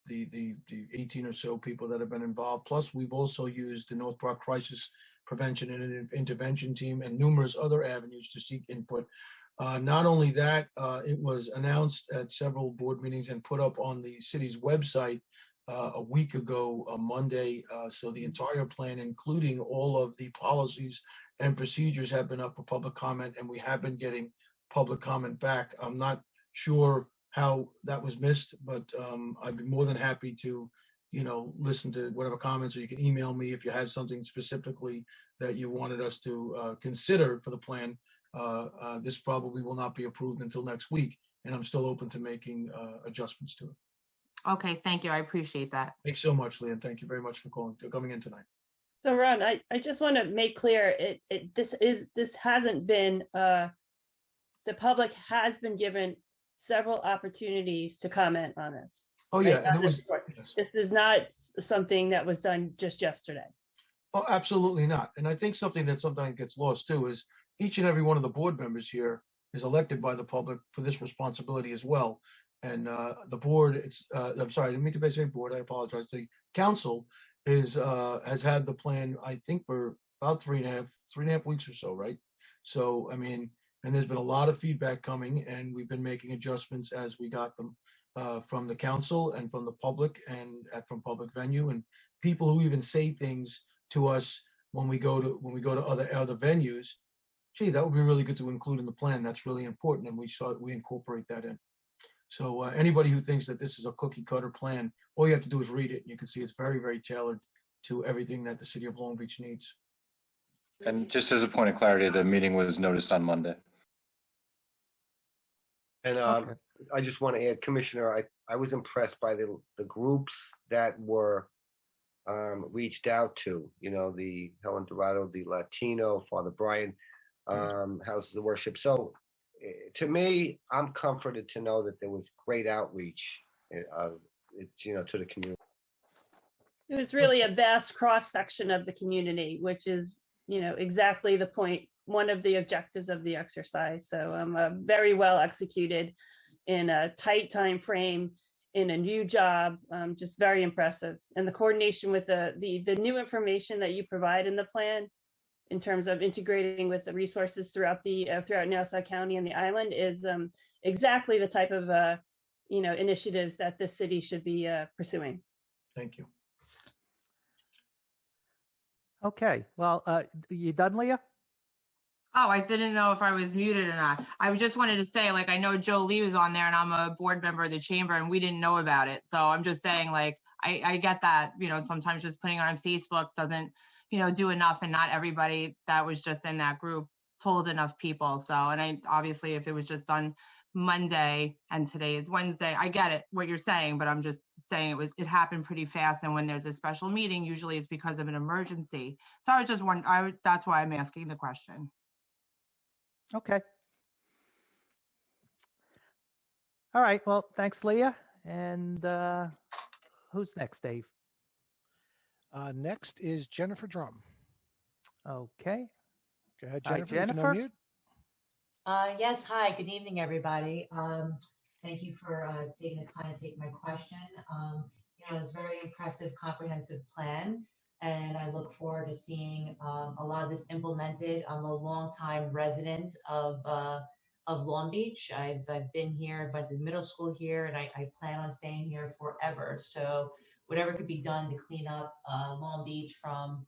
Speaker 5: the 18 or so people that have been involved. Plus, we've also used the North Park Crisis Prevention and Intervention Team and numerous other avenues to seek input. Not only that, it was announced at several board meetings and put up on the city's website a week ago, Monday. So the entire plan, including all of the policies and procedures, have been up for public comment, and we have been getting public comment back. I'm not sure how that was missed, but I'd be more than happy to, listen to whatever comments, or you can email me if you have something specifically that you wanted us to consider for the plan. This probably will not be approved until next week, and I'm still open to making adjustments to it.
Speaker 8: Okay, thank you. I appreciate that.
Speaker 5: Thanks so much, Leah, and thank you very much for coming in tonight.
Speaker 10: So Ron, I just want to make clear, this hasn't been, the public has been given several opportunities to comment on this.
Speaker 5: Oh,
Speaker 10: right?
Speaker 5: yeah. And it was, yes.
Speaker 10: This is not something that was done just yesterday.
Speaker 5: Oh, absolutely not. And I think something that sometimes gets lost too is each and every one of the board members here is elected by the public for this responsibility as well. And the board, I'm sorry, I didn't mean to say board, I apologize. The council has had the plan, I think, for about three and a half weeks or so, right? So, I mean, and there's been a lot of feedback coming, and we've been making adjustments as we got them from the council and from the public and from public venue, and people who even say things to us when we go to other venues. Gee, that would be really good to include in the plan. That's really important, and we incorporate that in. So anybody who thinks that this is a cookie cutter plan, all you have to do is read it, and you can see it's very, very tailored to everything that the city of Long Beach needs.
Speaker 11: And just as a point of clarity, the meeting was noticed on Monday.
Speaker 3: And
Speaker 2: Okay.
Speaker 3: I just want to add, Commissioner, I was impressed by the groups that were reached out to, the Helen Dorado, the Latino, Father Brian, houses of worship. So to me, I'm comforted to know that there was great outreach, to the community.
Speaker 10: It was really a vast cross-section of the community, which is, exactly the point, one of the objectives of the exercise. So very well executed in a tight time frame, in a new job, just very impressive. And the coordination with the new information that you provide in the plan, in terms of integrating with the resources throughout Nassau County and the island, is exactly the type of initiatives that this city should be pursuing.
Speaker 5: Thank you.
Speaker 2: Okay. Well, you done, Leah?
Speaker 8: Oh, I didn't know if I was muted or not. I just wanted to say, I know Joe Lee was on there, and I'm a board member of the chamber, and we didn't know about it. So I'm just saying, I get that, sometimes just putting it on Facebook doesn't, do enough, and not everybody that was just in that group told enough people. So, and obviously, if it was just done Monday and today is Wednesday, I get it, what you're saying, but I'm just saying it happened pretty fast. And when there's a special meeting, usually it's because of an emergency. So I was just wondering, that's why I'm asking the question.
Speaker 2: Okay. All right. Well, thanks, Leah. And who's next, Dave?
Speaker 1: Next is Jennifer Drum.
Speaker 2: Okay.
Speaker 1: Go ahead,
Speaker 2: Hi,
Speaker 1: Jennifer. You can
Speaker 2: Jennifer.
Speaker 1: unmute.
Speaker 12: Yes, hi, good evening, everybody. Thank you for taking the time to take my question. It's a very impressive, comprehensive plan, and I look forward to seeing a lot of this implemented. I'm a longtime resident of Long Beach. I've been here, went to middle school here, and I plan on staying here forever. So whatever could be done to clean up Long Beach from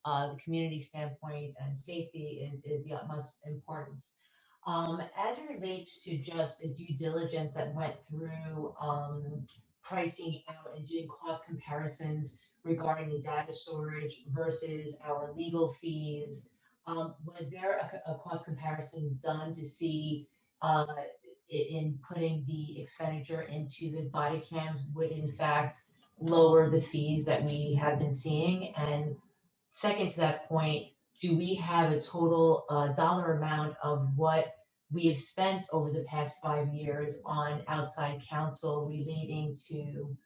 Speaker 12: the community standpoint and safety is the utmost importance. As it relates to just a due diligence that went through pricing out and doing cost comparisons regarding the data storage versus our legal fees, was there a cost comparison done to see in putting the expenditure into the body cams would in fact lower the fees that we have been seeing? And second to that point, do we have a total dollar amount of what we have spent over the past 5 years on outside counsel relating to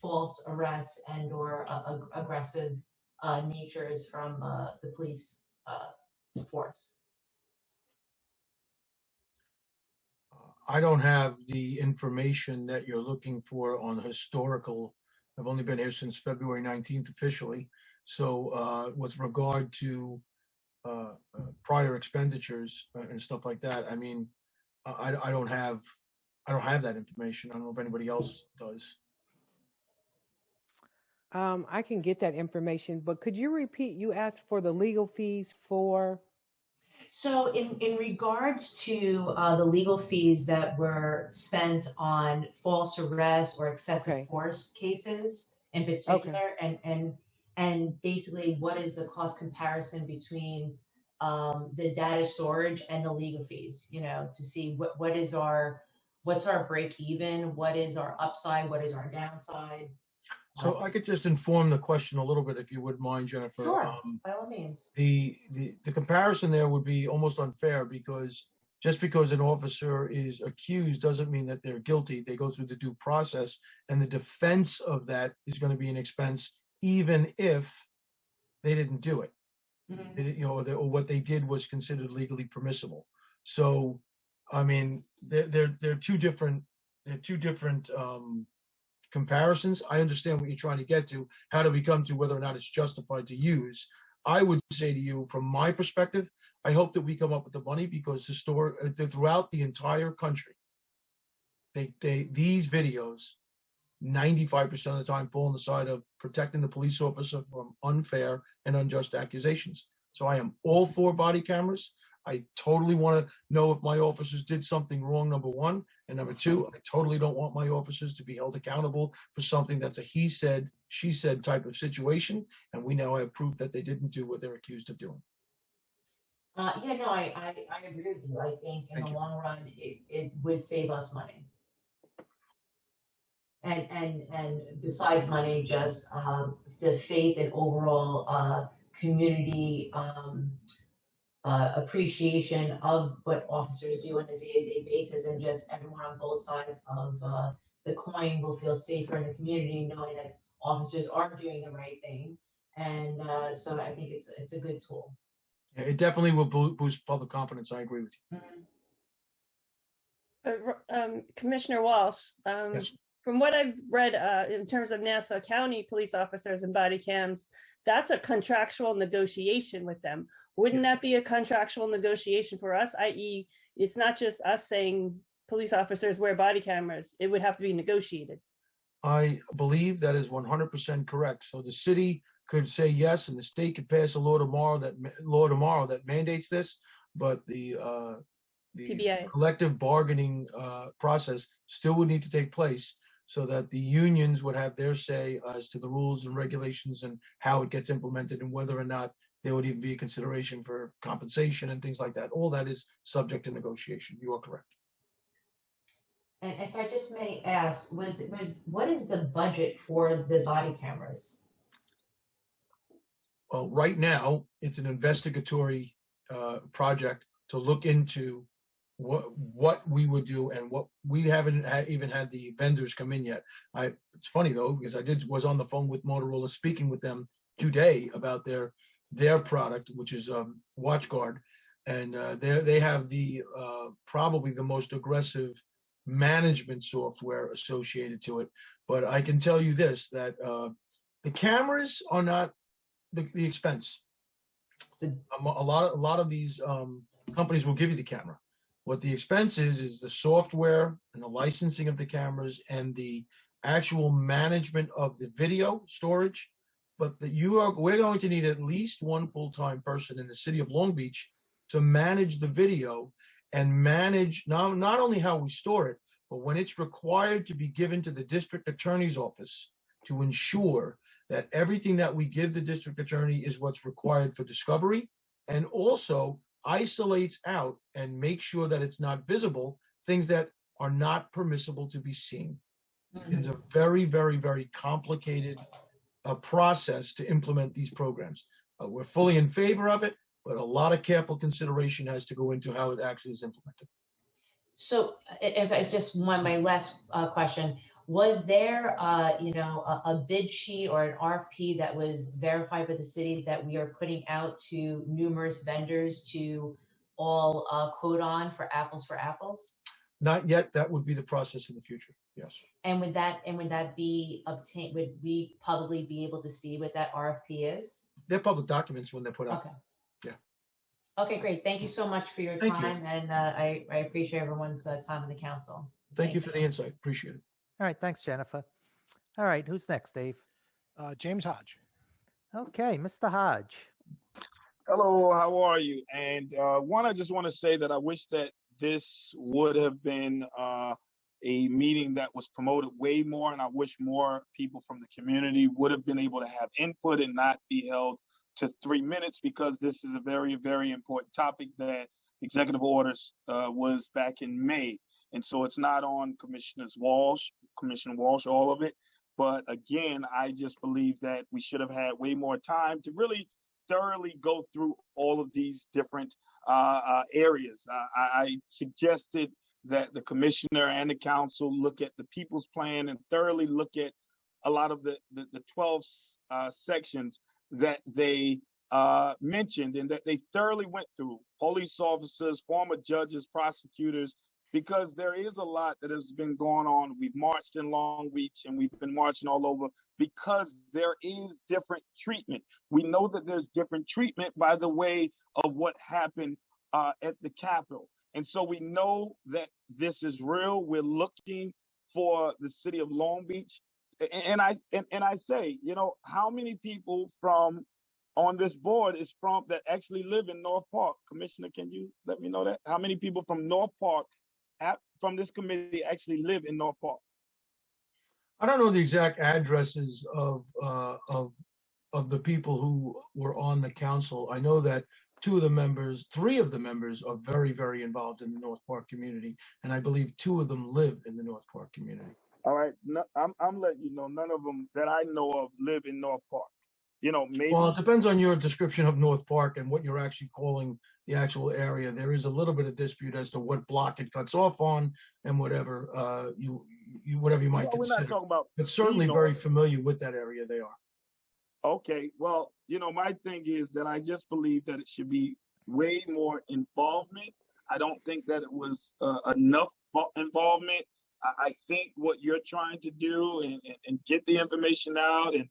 Speaker 12: false arrests and or aggressive natures from the police force?
Speaker 5: I don't have the information that you're looking for on historical. I've only been here since February 19th officially. So with regard to prior expenditures and stuff like that, I mean, I don't have that information. I don't know if anybody else does.
Speaker 9: I can get that information, but could you repeat? You asked for the legal fees for.
Speaker 12: So in regards to the legal fees that were spent on false arrest or excessive force cases in particular, and basically what is the cost comparison between the data storage and the legal fees, to see what's our break even, what is our upside, what is our downside.
Speaker 5: So I could just inform the question a little bit, if you wouldn't mind, Jennifer.
Speaker 12: Sure, by all means.
Speaker 5: The comparison there would be almost unfair, because just because an officer is accused doesn't mean that they're guilty. They go through the due process, and the defense of that is going to be an expense, even if they didn't do it. Mm-hmm. Or what they did was considered legally permissible. So, I mean, they're two different comparisons. I understand what you're trying to get to. How do we come to whether or not it's justified to use? I would say to you, from my perspective, I hope that we come up with the money, because throughout the entire country, these videos 95% of the time fall on the side of protecting the police officer from unfair and unjust accusations. So I am all for body cameras. I totally want to know if my officers did something wrong, number one. And number two, I totally don't want my officers to be held accountable for something that's a he said, she said type of situation. And we now have proof that they didn't do what they're accused of doing.
Speaker 12: I agree with you. I think in the long run, it would save us money. And besides money, just the faith and overall community appreciation of what officers do on a day-to-day basis, and just everyone on both sides of the coin will feel safer in the community knowing that officers are doing the right thing. And so I think it's a good tool.
Speaker 5: Yeah, it definitely will boost public confidence. I agree with you.
Speaker 10: Mm-hmm. Commissioner Walsh,
Speaker 5: yes.
Speaker 10: From what I've read in terms of Nassau County police officers and body cams, that's a contractual negotiation with them. Wouldn't that be a contractual negotiation for us? I.e., it's not just us saying police officers wear body cameras. It would have to be negotiated.
Speaker 5: I believe that is 100% correct. So the city could say yes, and the state could pass a law tomorrow that mandates this, but the collective bargaining process still would need to take place, so that the unions would have their say as to the rules and regulations and how it gets implemented, and whether or not there would even be a consideration for compensation and things like that. All that is subject to negotiation. You are correct.
Speaker 12: And if I just may ask, what is the budget for the body cameras?
Speaker 5: Well, right now, it's an investigatory project to look into what we would do, and what we haven't even had the vendors come in yet. It's funny though, because I was on the phone with Motorola speaking with them today about their product, which is WatchGuard, and they have the probably the most aggressive management software associated to it. But I can tell you this, that the cameras are not the expense. A lot of these companies will give you the camera. What the expense is the software and the licensing of the cameras and the actual management of the video storage. But we're going to need at least one full-time person in the city of Long Beach to manage the video and manage not only how we store it, but when it's required to be given to the district attorney's office to ensure that everything that we give the district attorney is what's required for discovery, and also isolates out and makes sure that it's not visible, things that are not permissible to be seen. It's a very, very, very complicated process to implement these programs. We're fully in favor of it, but a lot of careful consideration has to go into how it actually is implemented.
Speaker 12: So if I just my last question, was there a bid sheet or an RFP that was verified by the city that we are putting out to numerous vendors to all quote on for apples?
Speaker 5: Not yet. That would be the process in the future. Yes.
Speaker 12: And would that be obtained? Would we publicly be able to see what that RFP is?
Speaker 5: They're public documents when they're put out.
Speaker 12: Okay.
Speaker 5: Yeah.
Speaker 12: Okay, great. Thank you so much for your time, and I appreciate everyone's time in the council.
Speaker 5: Thank you for the insight. Appreciate it.
Speaker 2: All right, thanks, Jennifer. All right, who's next, Dave?
Speaker 1: James Hodge.
Speaker 2: Okay, Mr. Hodge.
Speaker 13: Hello, how are you? And I just want to say that I wish that this would have been a meeting that was promoted way more, and I wish more people from the community would have been able to have input and not be held to 3 minutes, because this is a very, very important topic that executive orders was back in May. And so it's not on Commissioner Walsh, all of it. But again, I just believe that we should have had way more time to really thoroughly go through all of these different areas. I suggested that the commissioner and the council look at the people's plan and thoroughly look at a lot of the 12 sections that they mentioned and that they thoroughly went through. Police officers, former judges, prosecutors, because there is a lot that has been going on. We've marched in Long Beach and we've been marching all over because there is different treatment. We know that there's different treatment by the way of what happened at the Capitol. And so we know that this is real. We're looking for the city of Long Beach. And I say, how many people from on this board is from that actually live in North Park? Commissioner, can you let me know that? How many people from North Park from this committee actually live in North Park?
Speaker 5: I don't know the exact addresses of the people who were on the council. I know that three of the members are very, very involved in the North Park community, and I believe 2 of them live in the North Park community.
Speaker 13: All right, no, I'm letting you know, none of them that I know of live in North Park. Maybe.
Speaker 5: Well, it depends on your description of North Park and what you're actually calling the actual area. There is a little bit of dispute as to what block it cuts off on and whatever whatever you might
Speaker 13: we're
Speaker 5: consider.
Speaker 13: not talking about.
Speaker 5: But certainly very familiar with that area. They are.
Speaker 13: Okay, well, my thing is that I just believe that it should be way more involvement. I don't think that it was enough involvement. I think what you're trying to do and get the information out, and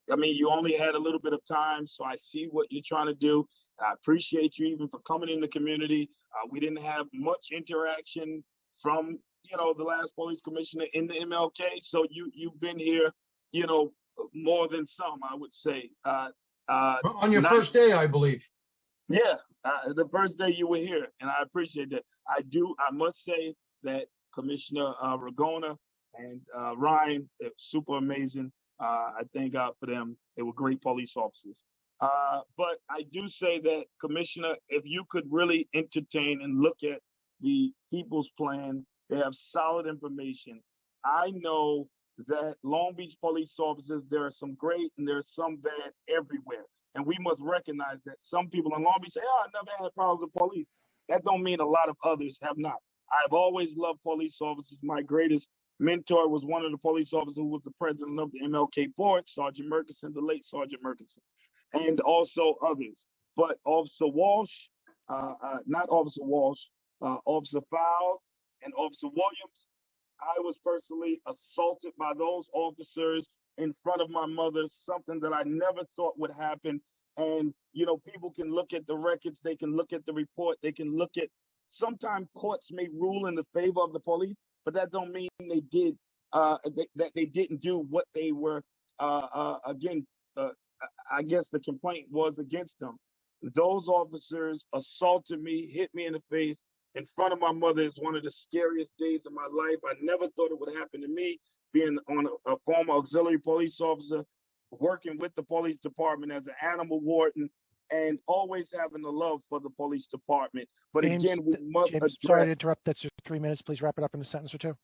Speaker 13: you only had a little bit of time, so I see what you're trying to do. I appreciate you even for coming in the community. We didn't have much interaction from, the last police commissioner in the MLK, so you've been here, more than some, I would say.
Speaker 5: On your first day, I believe.
Speaker 13: Yeah, the first day you were here, and I appreciate that. I must say that Commissioner Ragona and Ryan, they're super amazing. I thank God for them. They were great police officers. But I do say that, Commissioner, if you could really entertain and look at the people's plan, they have solid information. I know that Long Beach police officers, there are some great and there are some bad everywhere. And we must recognize that some people in Long Beach say, I never had problems with police. That don't mean a lot of others have not. I've always loved police officers. My greatest mentor was one of the police officers who was the president of the MLK board, Sergeant Murkison, the late Sergeant Murkison, and also others. But Officer Walsh, not Officer Walsh, Officer Fowles and Officer Williams, I was personally assaulted by those officers in front of my mother, something that I never thought would happen. And, you know, people can look at the records, they can look at the report, they can look at, sometimes courts may rule in the favor of the police, but that don't mean they did, that they didn't do what they were, I guess the complaint was against them. Those officers assaulted me, hit me in the face in front of my mother. Is one of the scariest days of my life. I never thought it would happen to me, being on a former auxiliary police officer, working with the police department as an animal warden, and always having the love for the police department. But
Speaker 1: James,
Speaker 13: again, we must
Speaker 1: James,
Speaker 13: address,
Speaker 1: sorry to interrupt. That's your 3 minutes. Please wrap it up in a sentence or two.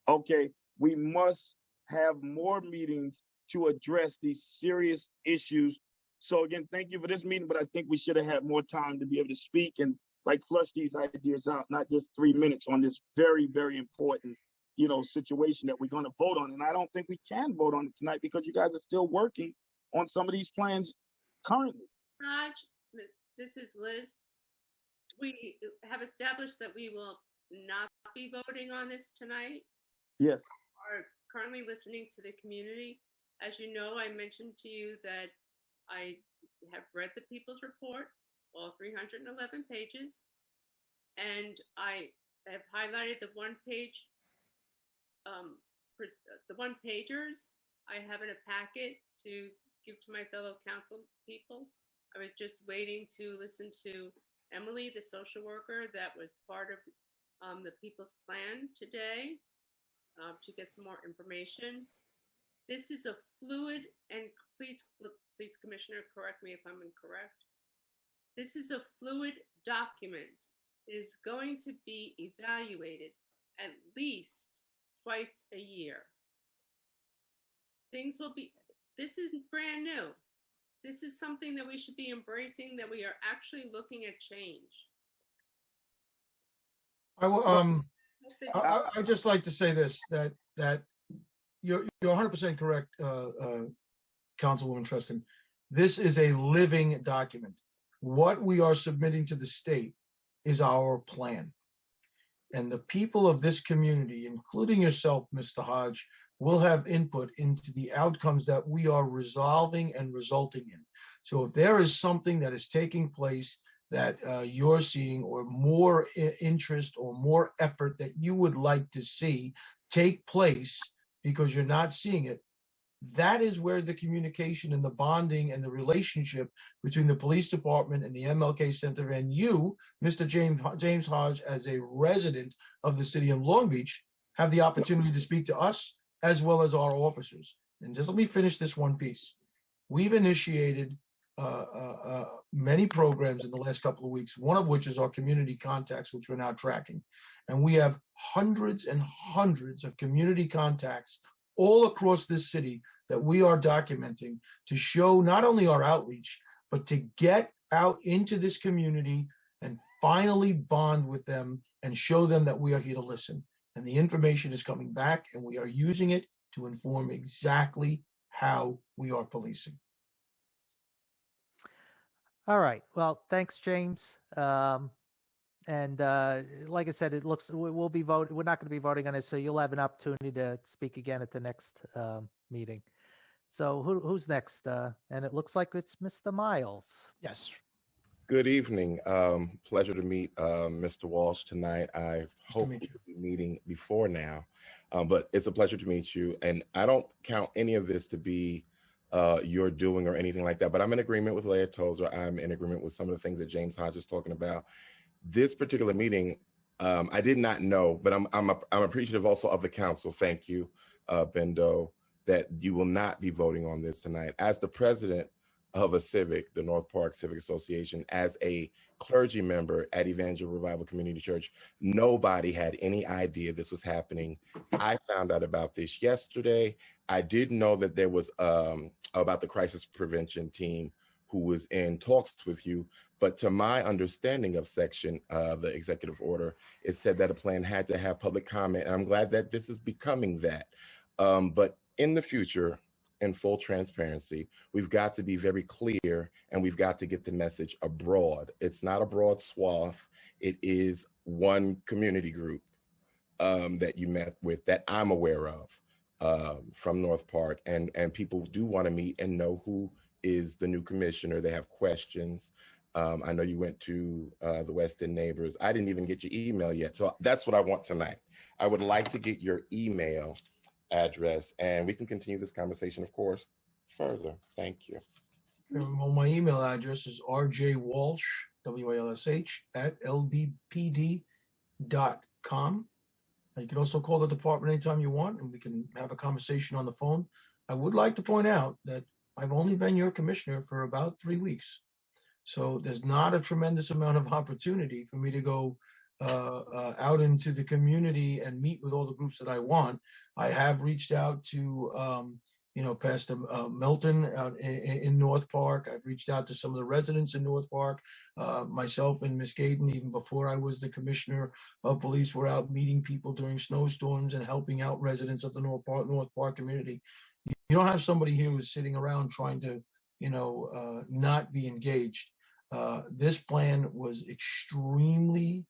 Speaker 13: okay, we must have more meetings to address these serious issues. So again, thank you for this meeting, but I think we should have had more time to be able to speak and like flush these ideas out, not just 3 minutes on this very, very important, you know, situation that we're going to vote on. And I don't think we can vote on it tonight because you guys are still working on some of these plans currently.
Speaker 4: Hodge, this is Liz. We have established that we will not be voting on this tonight.
Speaker 13: Yes.
Speaker 4: Are currently listening to the community. As you know, I mentioned to you that I have read the People's Report, all 311 pages, and I have highlighted the one-page, the one-pagers I have in a packet to give to my fellow council people. I was just waiting to listen to Emily, the social worker that was part of the People's Plan today, to get some more information. This is a fluid, and please, Commissioner, correct me if I'm incorrect. This is a fluid document. It is going to be evaluated at least twice a year. Things will be, this is brand new. This is something that we should be embracing, that we are actually looking at change.
Speaker 5: I'd just like to say this, that you're 100% correct, Councilwoman Treston. This is a living document. What we are submitting to the state is our plan. And the people of this community, including yourself, Mr. Hodge, will have input into the outcomes that we are resolving and resulting in. So if there is something that is taking place that you're seeing, or more interest or more effort that you would like to see take place because you're not seeing it, that is where the communication and the bonding and the relationship between the police department and the MLK Center and you, Mr. James Hodge, as a resident of the city of Long Beach, have the opportunity to speak to us as well as our officers. And just let me finish this one piece. We've initiated many programs in the last couple of weeks, one of which is our community contacts, which we're now tracking. And we have hundreds and hundreds of community contacts all across this city that we are documenting to show not only our outreach, but to get out into this community and finally bond with them and show them that we are here to listen. And the information is coming back, and we are using it to inform exactly how we are policing.
Speaker 2: All right. Well, thanks, James. And like I said, it looks we'll be voting. We're not going to be voting on it, so you'll have an opportunity to speak again at the next meeting. So who's next? And it looks like it's Mr. Miles.
Speaker 1: Yes.
Speaker 14: Good evening. Pleasure to meet Mr. Walsh tonight. I hope we could be meeting before now, but it's a pleasure to meet you. And I don't count any of this to be your doing or anything like that, but I'm in agreement with Leah Tozer. I'm in agreement with some of the things that James Hodge is talking about. This particular meeting, I did not know, but I'm appreciative also of the council. Thank you, Bendo, that you will not be voting on this tonight. As the president of a civic, the North Park Civic Association, as a clergy member at Evangel Revival Community Church, nobody had any idea this was happening. I found out about this yesterday. I did know that there was about the crisis prevention team who was in talks with you, But to my understanding of section the executive order, it said that a plan had to have public comment. And I'm glad that this is becoming that. But in the future, in full transparency, we've got to be very clear and we've got to get the message abroad. It's not a broad swath. It is one community group that you met with that I'm aware of from North Park. And people do want to meet and know who is the new commissioner. They have questions. I know you went to the West End neighbors. I didn't even get your email yet. So that's what I want tonight. I would like to get your email address and we can continue this conversation, of course, further. Thank you.
Speaker 5: Well, my email address is rjwalsh, W-A-L-S-H, @lbpd.com. You can also call the department anytime you want and we can have a conversation on the phone. I would like to point out that I've only been your commissioner for about 3 weeks. So there's not a tremendous amount of opportunity for me to go out into the community and meet with all the groups that I want. I have reached out to, Pastor Milton out in North Park. I've reached out to some of the residents in North Park. Myself and Ms. Gayden, even before I was the commissioner of police, were out meeting people during snowstorms and helping out residents of the North Park community. You don't have somebody here who's sitting around trying to, not be engaged. This plan was extremely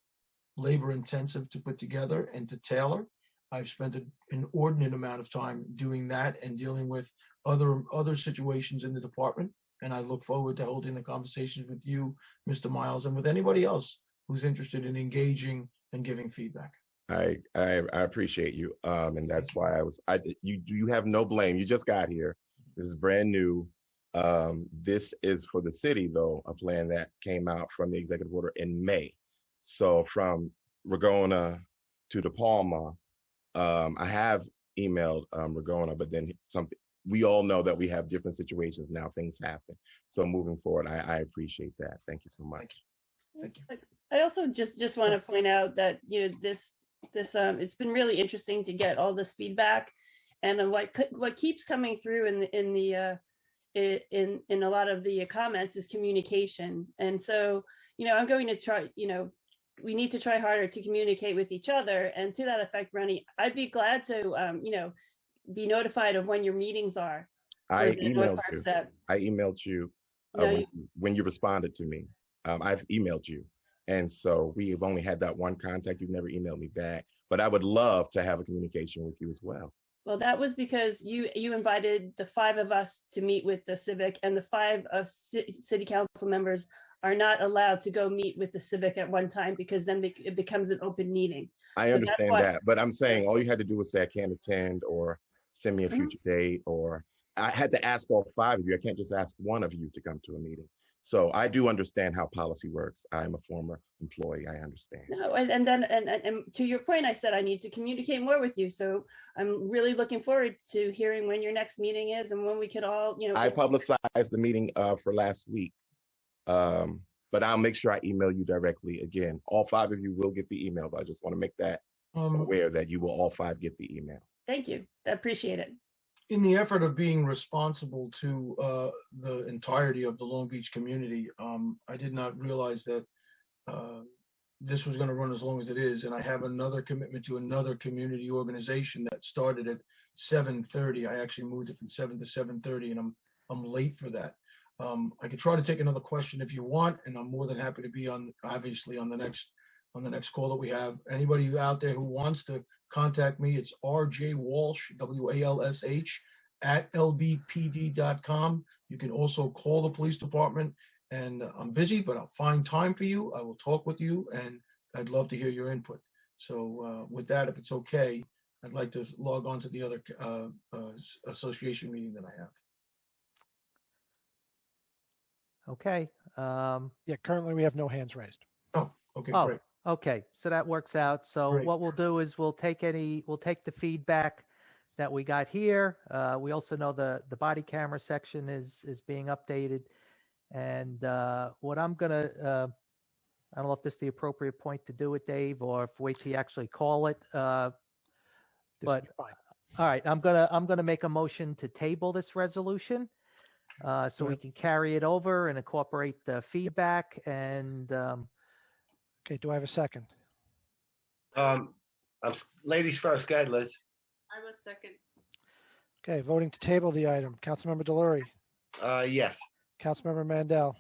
Speaker 5: labor intensive to put together and to tailor. I've spent an inordinate amount of time doing that and dealing with other situations in the department. And I look forward to holding the conversations with you, Mr. Miles, and with anybody else who's interested in engaging and giving feedback.
Speaker 14: I appreciate you. And that's why you have no blame. You just got here. This is brand new. This is for the city, though, a plan that came out from the executive order in May. So from Ragona to De Palma, I have emailed Ragona, but then we all know that we have different situations now, things happen. So moving forward, I appreciate that. Thank you so much.
Speaker 5: Thank you.
Speaker 10: I also just want to point out that, this it's been really interesting to get all this feedback, and what keeps coming through in a lot of the comments is communication. And so, I'm going to try, we need to try harder to communicate with each other. And to that effect, Ronnie, I'd be glad to, be notified of when your meetings are.
Speaker 14: I emailed you when you responded to me. I've emailed you. And so we've only had that one contact. You've never emailed me back, but I would love to have a communication with you as well.
Speaker 10: Well, that was because you invited the 5 of us to meet with the civic, and the 5 of city council members are not allowed to go meet with the civic at one time because then it becomes an open meeting.
Speaker 14: I understand that, but I'm saying all you had to do was say I can't attend or send me a future date, or I had to ask all 5 of you. I can't just ask one of you to come to a meeting. So I do understand how policy works. I'm a former employee. I understand. No,
Speaker 10: and to your point, I said I need to communicate more with you. So I'm really looking forward to hearing when your next meeting is and when we could all,
Speaker 14: I publicized the meeting for last week, but I'll make sure I email you directly again. All 5 of you will get the email, but I just want to make that aware that you will all 5 get the email.
Speaker 10: Thank you. I appreciate it.
Speaker 5: In the effort of being responsible to the entirety of the Long Beach community, I did not realize that this was going to run as long as it is. And I have another commitment to another community organization that started at 7:30. I actually moved it from 7 to 7:30, and I'm late for that. I could try to take another question if you want, and I'm more than happy to be on the next call that we have. Anybody out there who wants to contact me, it's rjwalsh, W-A-L-S-H, @lbpd.com. You can also call the police department, and I'm busy, but I'll find time for you. I will talk with you, and I'd love to hear your input. So with that, if it's okay, I'd like to log on to the other association meeting that I have.
Speaker 2: Okay.
Speaker 1: Yeah, currently we have no hands raised.
Speaker 5: Oh, okay, great.
Speaker 2: Okay, so that works out. So
Speaker 5: Great.
Speaker 2: What we'll do is we'll take the feedback that we got here. We also know the body camera section is being updated. And what I'm gonna, I don't know if this is the appropriate point to do it, Dave, or if wait till you actually call it. But all right, I'm gonna make a motion to table this resolution. so we can carry it over and incorporate the feedback. And
Speaker 1: Okay, do I have a second?
Speaker 3: Ladies first. Go ahead, Liz.
Speaker 4: I will second.
Speaker 1: Okay, voting to table the item. Councilmember Delury,
Speaker 3: Yes.
Speaker 1: Councilmember Mandel.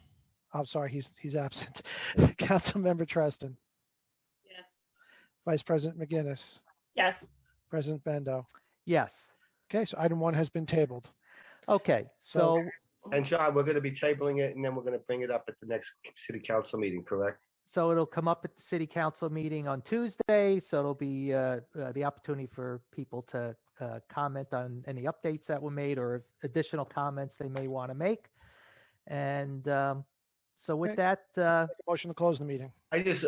Speaker 1: I'm sorry, he's absent. Councilmember Treston,
Speaker 4: Yes.
Speaker 1: Vice President McGinnis,
Speaker 10: Yes.
Speaker 1: President Bendo.
Speaker 2: yes.
Speaker 1: Okay, so item 1 has been tabled.
Speaker 2: Okay, so
Speaker 3: And John, we're going to be tabling it, and then we're going to bring it up at the next city council meeting, correct?
Speaker 2: so it'll come up at the city council meeting on Tuesday. So it'll be the opportunity for people to comment on any updates that were made or additional comments they may want to make. And so with
Speaker 1: Okay.
Speaker 2: that,
Speaker 1: Motion to close the meeting.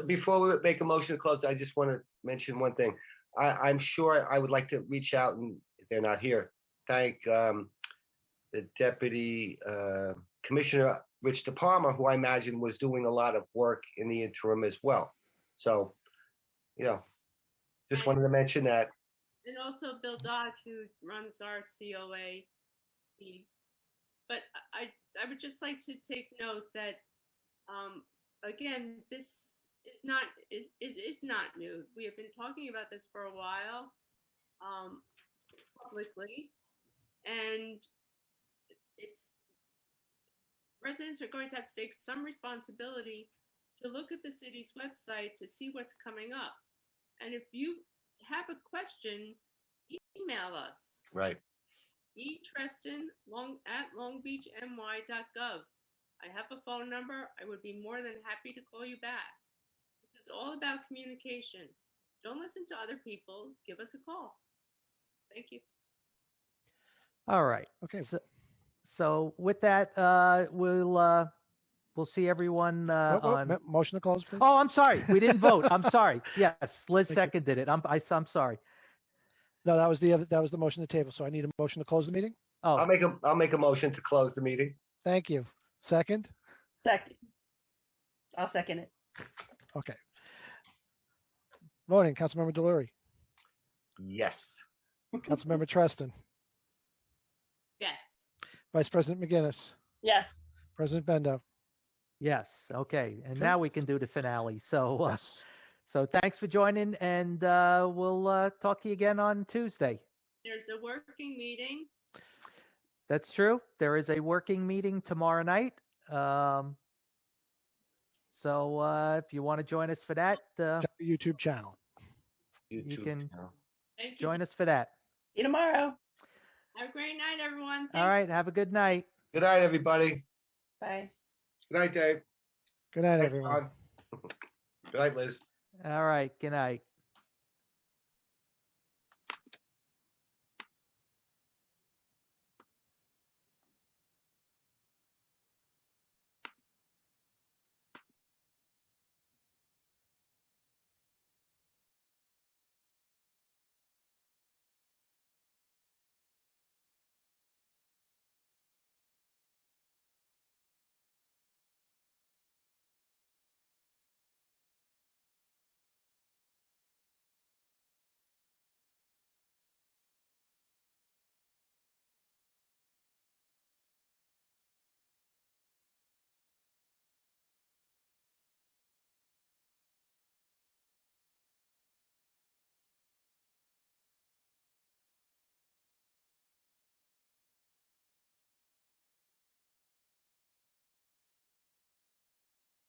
Speaker 3: Before we make a motion to close, I just want to mention one thing. I'm sure I would like to reach out, and if they're not here, thank the Deputy Commissioner Rich DePalma, who I imagine was doing a lot of work in the interim as well. So, just wanted to mention that.
Speaker 4: And also Bill Dodge, who runs our COA meeting. But I would just like to take note that, again, this is not new. We have been talking about this for a while, publicly, and residents are going to have to take some responsibility to look at the city's website to see what's coming up. And if you have a question, email us.
Speaker 3: Right.
Speaker 4: etreston@longbeachny.gov. I have a phone number. I would be more than happy to call you back. This is all about communication. Don't listen to other people. Give us a call. Thank you.
Speaker 2: all right.
Speaker 1: Okay.
Speaker 2: So with that, we'll see everyone on.
Speaker 1: Motion to close, please.
Speaker 2: Oh, I'm sorry. We didn't vote. I'm sorry. Yes, Liz seconded it. I'm sorry.
Speaker 1: No, that was the motion to table. So I need a motion to close the meeting.
Speaker 2: Oh,
Speaker 3: I'll make a motion to close the meeting.
Speaker 1: Thank you. Second.
Speaker 10: Second. I'll second it.
Speaker 1: Okay. Voting. Councilmember Delury,
Speaker 3: Yes.
Speaker 1: Councilmember Treston,
Speaker 4: Yes.
Speaker 1: Vice President McGinnis,
Speaker 10: Yes.
Speaker 1: President Bendo.
Speaker 2: yes. Okay. And
Speaker 1: Okay.
Speaker 2: now we can do the finale. So,
Speaker 1: Yes.
Speaker 2: so thanks for joining, and we'll talk to you again on Tuesday.
Speaker 4: There's a working meeting.
Speaker 2: That's true. There is a working meeting tomorrow night. So if you want to join us for that,
Speaker 1: YouTube channel.
Speaker 2: you can
Speaker 4: Thank you.
Speaker 2: join us for that.
Speaker 10: See you tomorrow.
Speaker 4: Have a great night, everyone.
Speaker 2: All right. Have a good night.
Speaker 3: Good night, everybody.
Speaker 10: Bye.
Speaker 3: Good night, Dave.
Speaker 1: Good night,
Speaker 3: Thanks,
Speaker 1: everyone.
Speaker 3: John. Good night, Liz.
Speaker 2: All right. Good night.